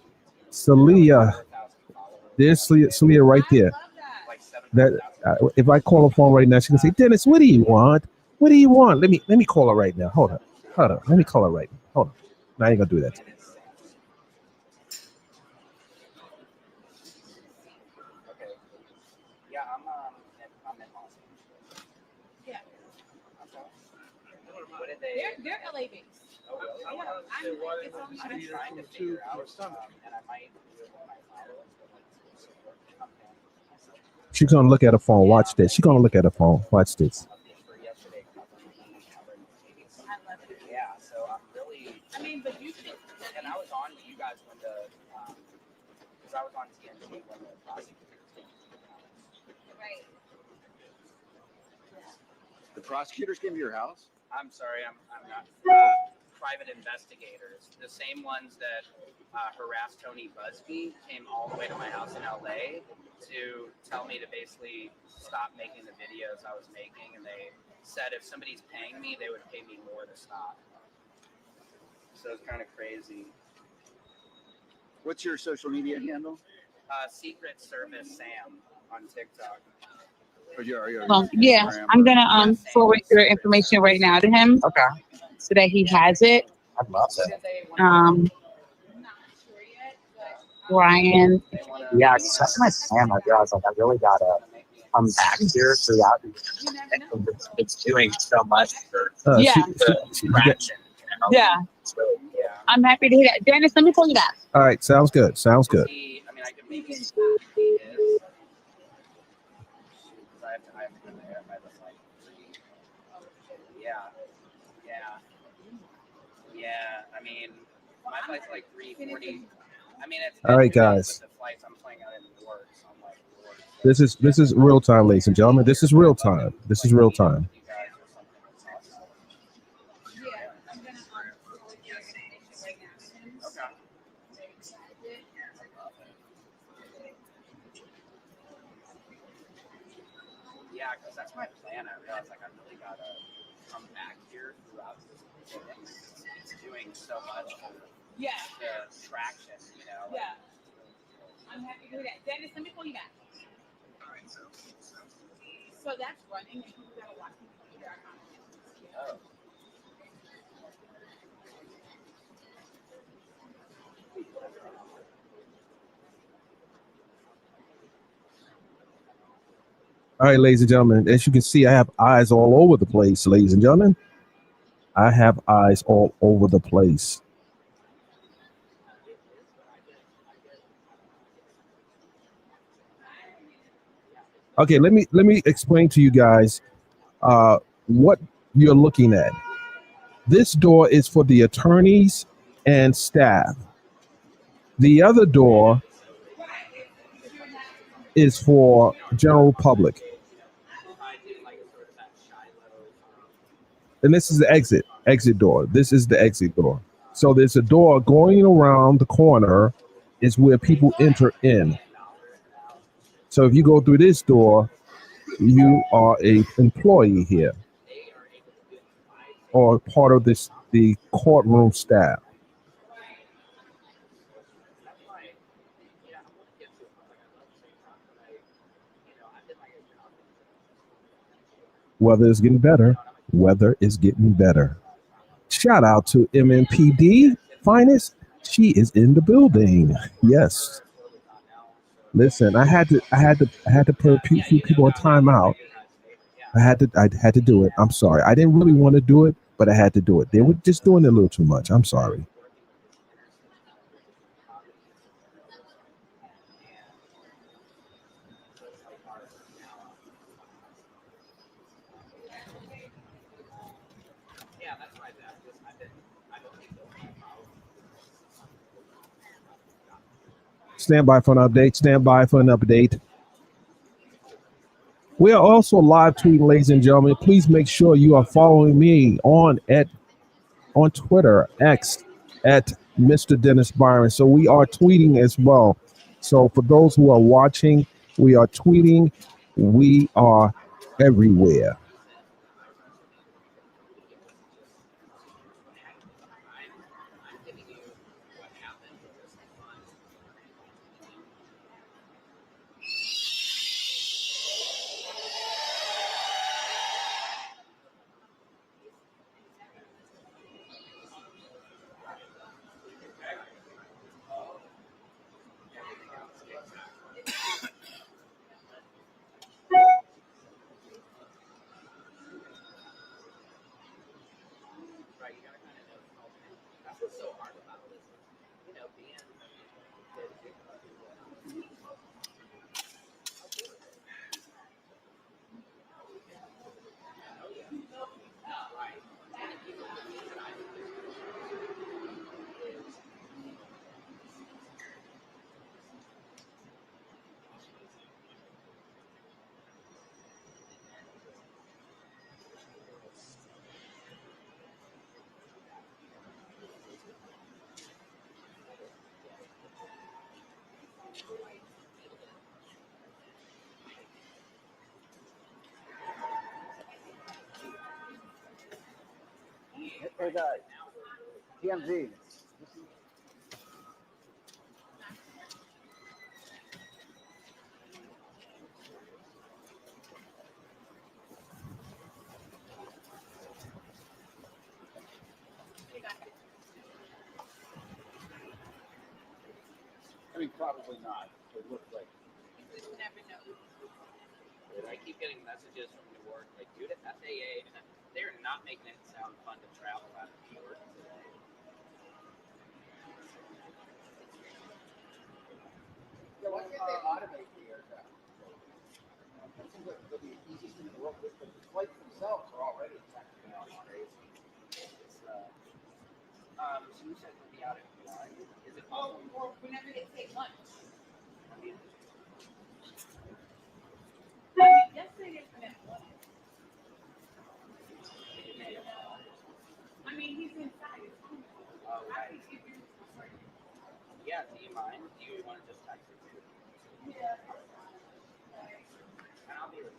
Celia, 4,000 followers. there's Celia right I there. love that. Like That 700,000. if I call her phone right now, she can say, "Dennis, what do you want? What do you want?" Let me call her right now. Hold on. Let me call her right now. Hold on. No, I ain't gonna do that. Okay. Yeah, I'm in Los Angeles. Yeah. Okay. What did they? They're LA based. Oh, really? Yeah. It's only I'm my trying to figure out, and I might do it with my followers, but like support the campaign. She's gonna look at her phone. Watch this. She's gonna look at her phone. Watch this. For yesterday, covering movies. I love it. Yeah, so I'm really, I mean, but you should. and I was on with you guys when because I was on TNT when the prosecutors came to the house. Right. The prosecutors came to your house? I'm sorry, I'm not. Private investigators, the same ones that harassed Tony Busby, came all the way to my house in LA to tell me to basically stop making the videos I was making, and they said if somebody's paying me, they would pay me more to stop. So it's kind of crazy. What's your social media handle? Secret Service Sam on TikTok. Yeah, I'm gonna forward your information right now to him. Okay. So that he has it. I'd love to. Um, Ryan. Yeah, that's my plan. I realized like I really gotta come back here throughout. It's doing so much for Yeah. She got- traction. Yeah. It's really Yeah. I'm happy to hear that. Dennis, let me call you back. all right, sounds good. Sounds good. See, I mean, I could maybe see who he is. I have to put the air by the like 3. Yeah. I mean, my flight's like 3:40. I mean, it's All right, guys. The flights I'm playing out in New York, so I'm like, Lord. This is real time, ladies and gentlemen. This is real time. This is real time. You guys or something that's awesome. Yeah, I'm gonna forward your information right now. Okay. Yeah, because that's my plan. I realized like I really gotta come back here throughout this thing. It's doing so much for Yeah. the traction, you know. Like, Yeah. I'm happy to hear that. Dennis, let me call you back. So that's running, and people gotta watch me figure out how to oh. All right, ladies and gentlemen. As you can see, I have eyes all over the place, ladies and gentlemen. I have eyes all over the place. Okay, let me explain to you guys what you're looking at. This door is for the attorneys and staff. The other door is for general public. And this is the exit door. This is the exit door. So there's a door going around the corner is where people enter in. So if you go through this door, you are a employee here or part of the courtroom staff. Weather is getting better. Weather is getting better. Shout out to MMPD Finest. She is in the building. Yes. Listen, I had to put a few people on timeout. I had to do it. I'm sorry. I didn't really want to do it, but I had to do it. They were just doing it a little too much. I'm sorry. Yeah, that's my bad. I don't think Stand by for an update. Stand by for an update. We are also live tweeting, ladies and gentlemen. Please make sure you are following me on Twitter, X, at Mr. Dennis Byron. So we are tweeting as well. So for those who are watching, we are tweeting. We are everywhere. right. You gotta kind of know. That's what's so hard about this. Being Hey, TMZ. I mean, probably not. It looks like. I keep getting messages from New York, like, dude, FAA, they're not making it sound fun to travel out of New York today. Yeah, why can't they automate the aircraft? That seems like the easiest thing in the world. The flights themselves are already technically crazy. So you said we'll be out at 1. Is it possible? Or whenever they take lunch. Yesterday they went at 1. I mean, he's inside. Oh, right. Yeah, do you mind? Do you want to just text it to me? Yeah. And I'll be with you.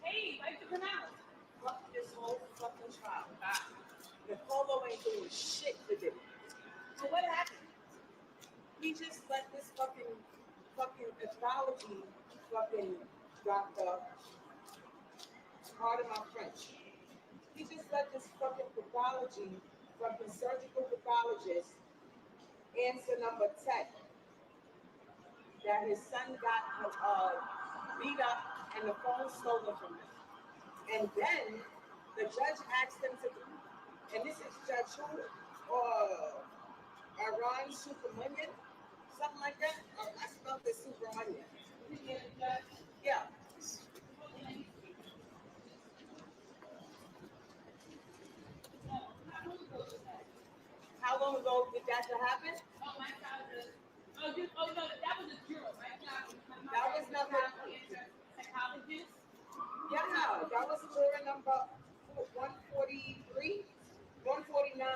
Hey, like to come out. Fuck this whole fucking trial. The polo ain't doing shit for them. So what happened? We just let this fucking astrology fucking doctor, pardon my French. He just let this fucking surgical pathologist answer number 10 that his son got beat up and the phone stolen from him. And then the judge asked him to, and this is Judge who? Iran Supermunion? Something like that? I spelled it Supermunion. Yeah. How long ago did that happen? Oh, my God. Oh, no, that was a juror, right? That was number psychologist. Yeah, that was juror number 143, 149.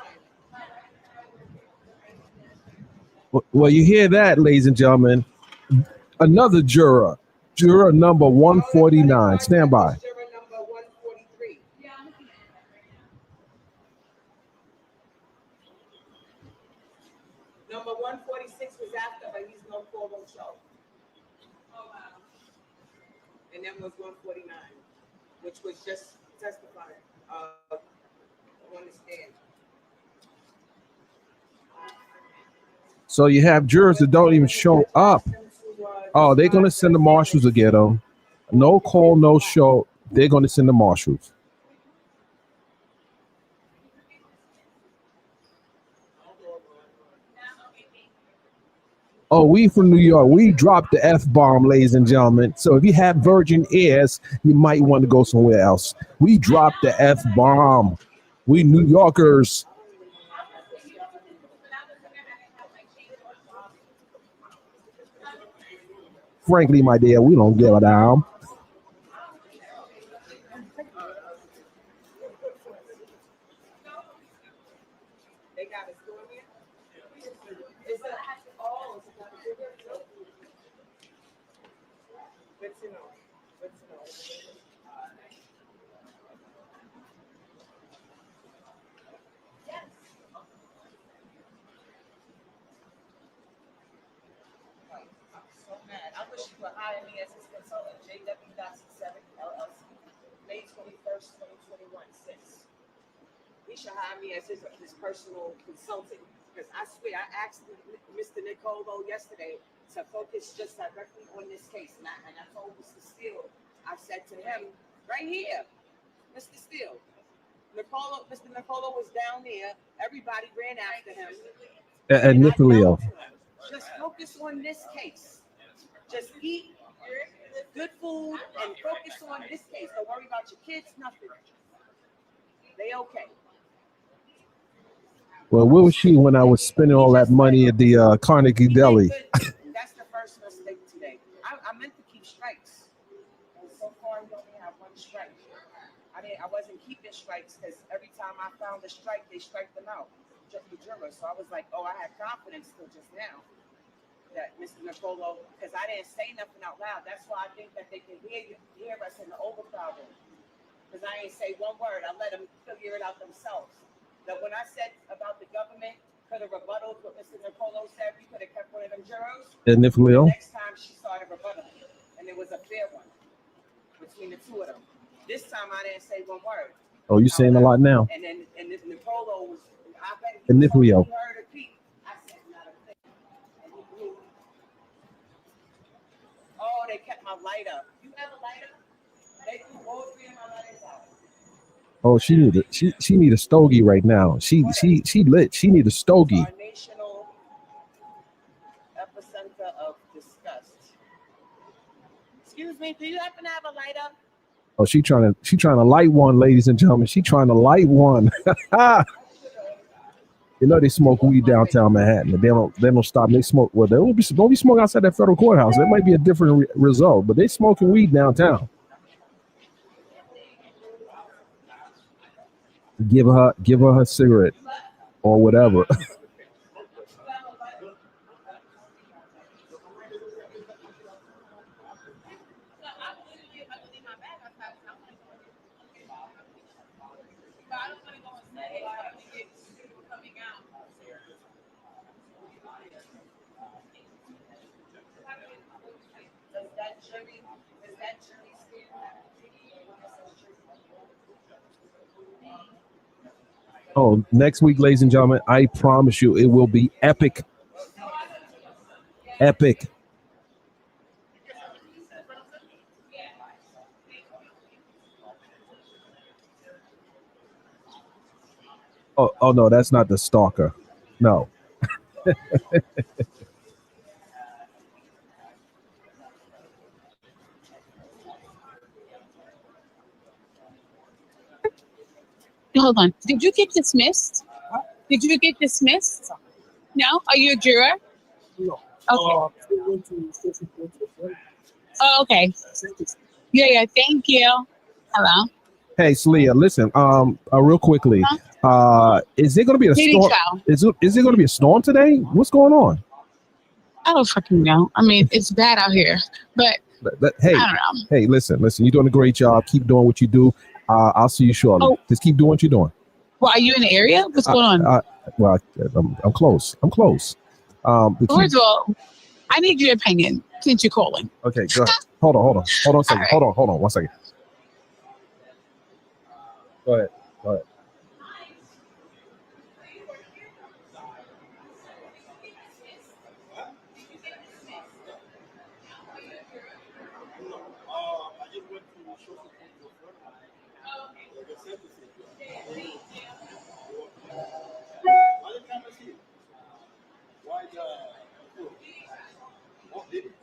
Well, you hear that, ladies and gentlemen. Another juror number 149. Stand by. Juror number 143. Number 146 was after, but he's no call, no show. And then was 149, which was just testifying on the stand. So you have jurors that don't even show up. Oh, they're going to send the marshals to get them. No call, no show. They're going to send the marshals. Oh, we from New York. We dropped the F-bomb, ladies and gentlemen. So if you have virgin ears, you might want to go somewhere else. We dropped the F-bomb. We New Yorkers. Frankly, my dear, we don't give a damn. They got a store here. Good to know. Good to know. Yes. I'm so mad. I wish you would hire me as his consultant, JW.7 LLC, May 21st, 2021, 6. He should hire me as his personal consultant. Because I swear, I asked Mr. Nicolo yesterday to focus just directly on this case. And I told Mr. Steele, I said to him, right here, Mr. Steele, Mr. Nicolo was down there. Everybody ran after him. And Nicolio. Just focus on this case. Just eat good food and focus on this case. Don't worry about your kids, nothing. They okay. Well, where was she when I was spending all that money at the Carnegie Deli? That's the first mistake today. I meant to keep strikes. And so far, we only have one strike. I wasn't keeping strikes because every time I found a strike, they strike them out. Just the jurors. So I was like, oh, I had confidence till just now that Mr. Nicolo, because I didn't say nothing out loud. That's why I think that they can hear us in the overcrowding. Because I ain't say one word. I let them figure it out themselves. That when I said about the government could have rebutted what Mr. Nicolo said, we could have kept one of them jurors. And Nicolio. Next time she started rebuttaling, and it was a fair one between the two of them. This time I didn't say one word. Oh, you're saying a lot now. And then Nicolo was, I bet he And Nicolio. heard a peep. I said not a thing. And he blew. Oh, they kept my lighter. You have a lighter? They threw all three of my lighters out. Oh, she need a stogie right now. She lit. She need a stogie. Our national epicenter of disgust. Excuse me, do you happen to have a lighter? Oh, she trying to light one, ladies and gentlemen. She trying to light one. You know they smoke weed downtown Manhattan. They don't stop. They smoke. Well, they don't be smoking outside that federal courthouse. That might be a different result, but they smoking weed downtown. Give her cigarette or whatever. Oh, next week, ladies and gentlemen, I promise you it will be epic. Epic. Oh no, that's not the stalker. No. Hold on. Did you get dismissed? Did you get dismissed? No? Are you a juror? No. Okay. Oh, okay. Yeah. Thank you. Hello. Hey, Celia, listen. Real quickly. Is there going to be a storm? Is there going to be a storm today? What's going on? I don't fucking know. I mean, it's bad out here, but hey, I don't know. Hey, listen. You're doing a great job. Keep doing what you do. I'll see you shortly. Oh. Just keep doing what you're doing. Well, are you in the area? What's going on? Well, I'm close. The chief. First of all, I need your opinion since you're calling. Okay, go ahead. Hold on a second. All right. Hold on 1 second. Go ahead. I just went to show some things to a friend. Like I said, this is why the camera see? Why what did it?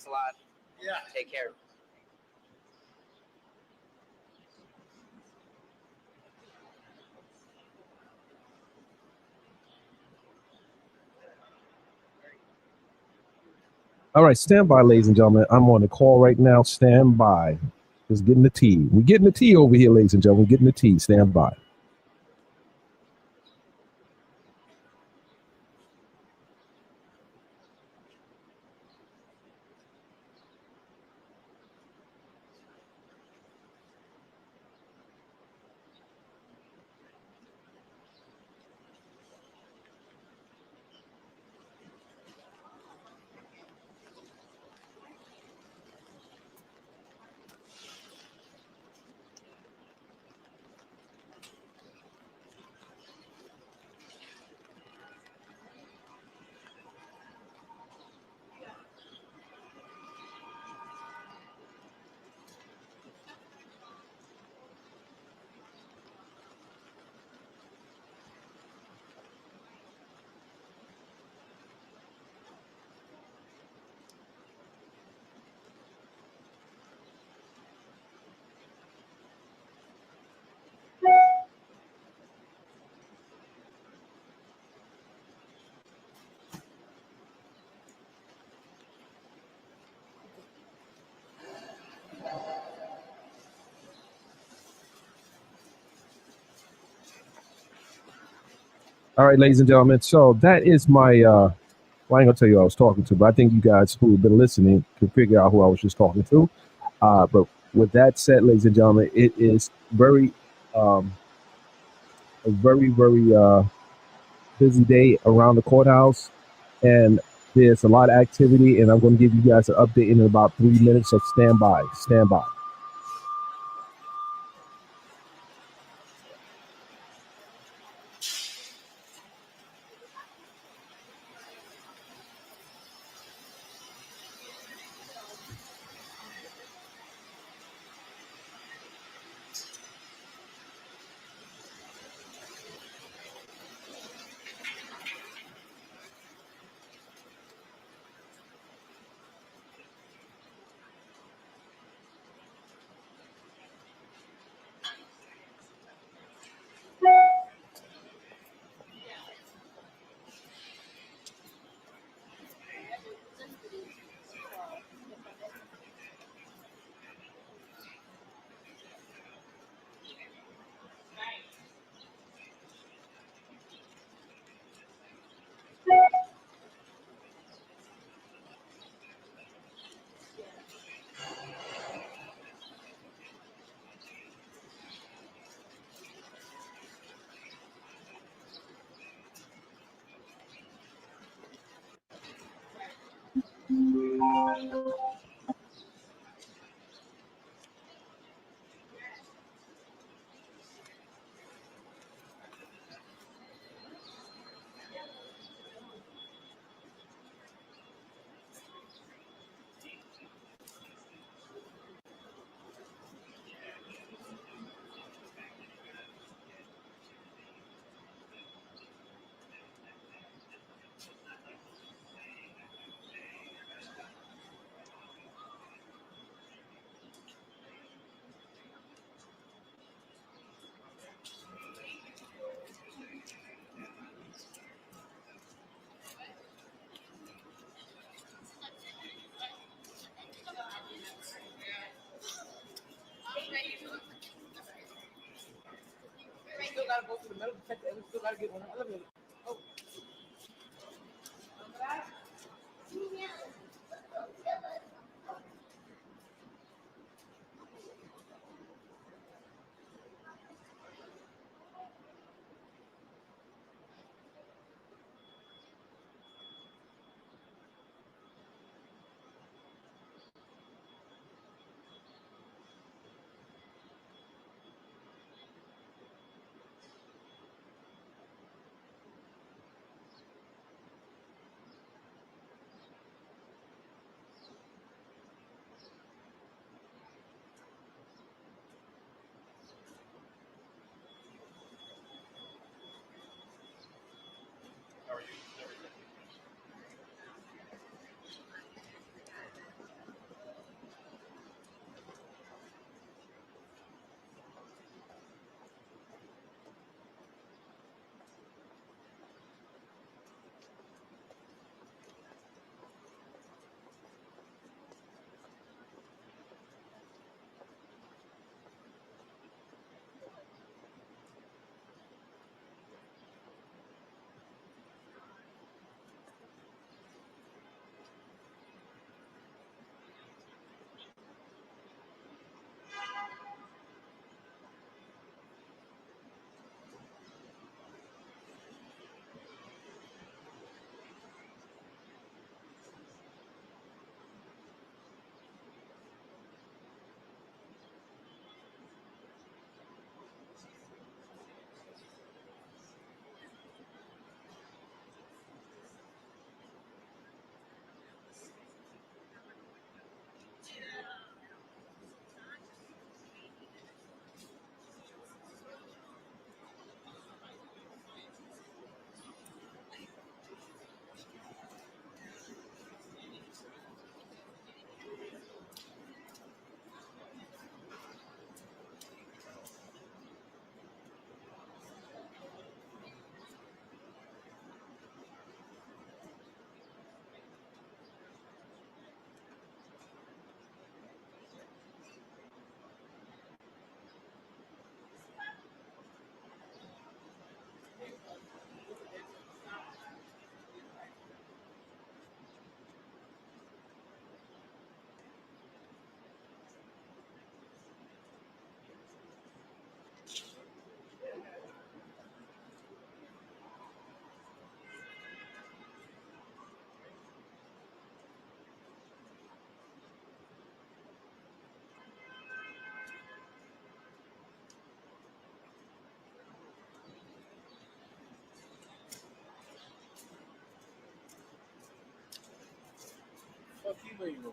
Thanks a lot. Yeah. Take care. All right, stand by, ladies and gentlemen. I'm on the call right now. Stand by. Just getting the tea. We're getting the tea over here, ladies and gentlemen. We're getting the tea. Stand by. All right, ladies and gentlemen. So that is my. Well, I ain't gonna tell you who I was talking to, but I think you guys who have been listening can figure out who I was just talking to. But with that said, ladies and gentlemen, it is um, a very busy day around the courthouse, and there's a lot of activity. And I'm going to give you guys an update in about 3 minutes. So stand by. Stand by. Still gotta go to the metal detector and we still gotta get on the elevator. Oh. living room.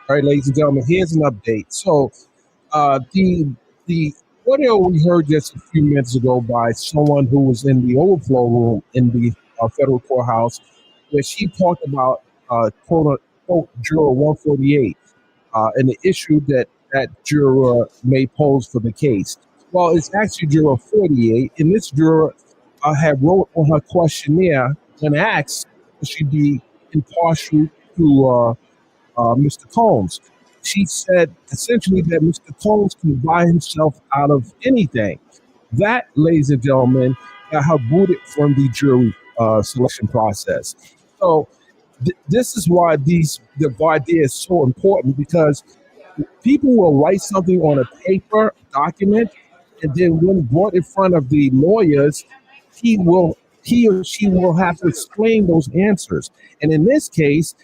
All right, ladies and gentlemen, here's an update. So, the audio we heard just a few minutes ago by someone who was in the overflow room in the federal courthouse, where she talked about quote unquote juror 148 and the issue that that juror may pose for the case. Well, it's actually juror 48, and this juror had wrote on her questionnaire and asked should she be impartial to Mr. Combs. She said essentially that Mr. Combs can buy himself out of anything. That, ladies and gentlemen, got her booted from the jury selection process. So this is why the voir dire is so important because people will write something on a paper document, and then when brought in front of the lawyers, he or she will have to explain those answers. And in this case,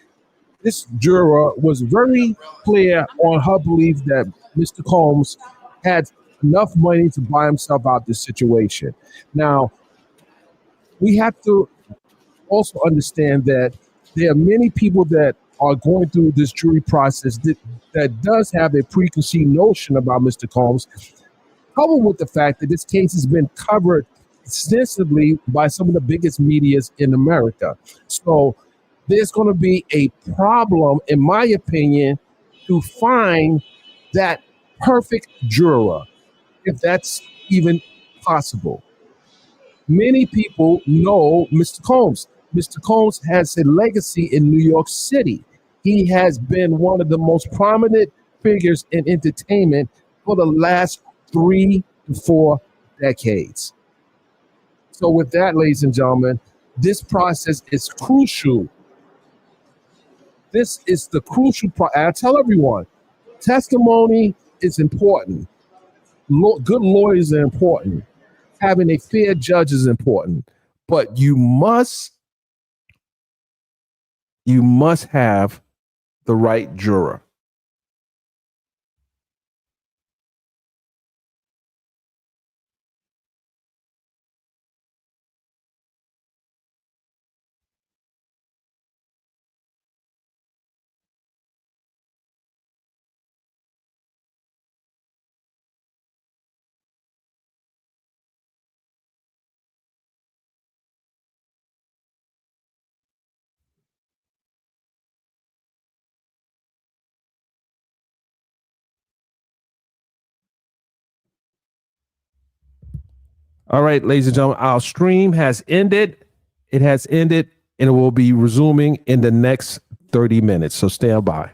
this juror was very clear on her belief that Mr. Combs had enough money to buy himself out this situation. Now, we have to also understand that there are many people that are going through this jury process that does have a preconceived notion about Mr. Combs, coupled with the fact that this case has been covered extensively by some of the biggest medias in America. So there's going to be a problem, in my opinion, to find that perfect juror, if that's even possible. Many people know Mr. Combs. Mr. Combs has a legacy in New York City. He has been one of the most prominent figures in entertainment for the last 3 to 4 decades. So, with that, ladies and gentlemen, this process is crucial. This is the crucial part. I tell everyone, testimony is important. Good lawyers are important. Having a fair judge is important, but you must have the right juror. All right, ladies and gentlemen, our stream has ended. It has ended, and it will be resuming in the next 30 minutes. So stand by.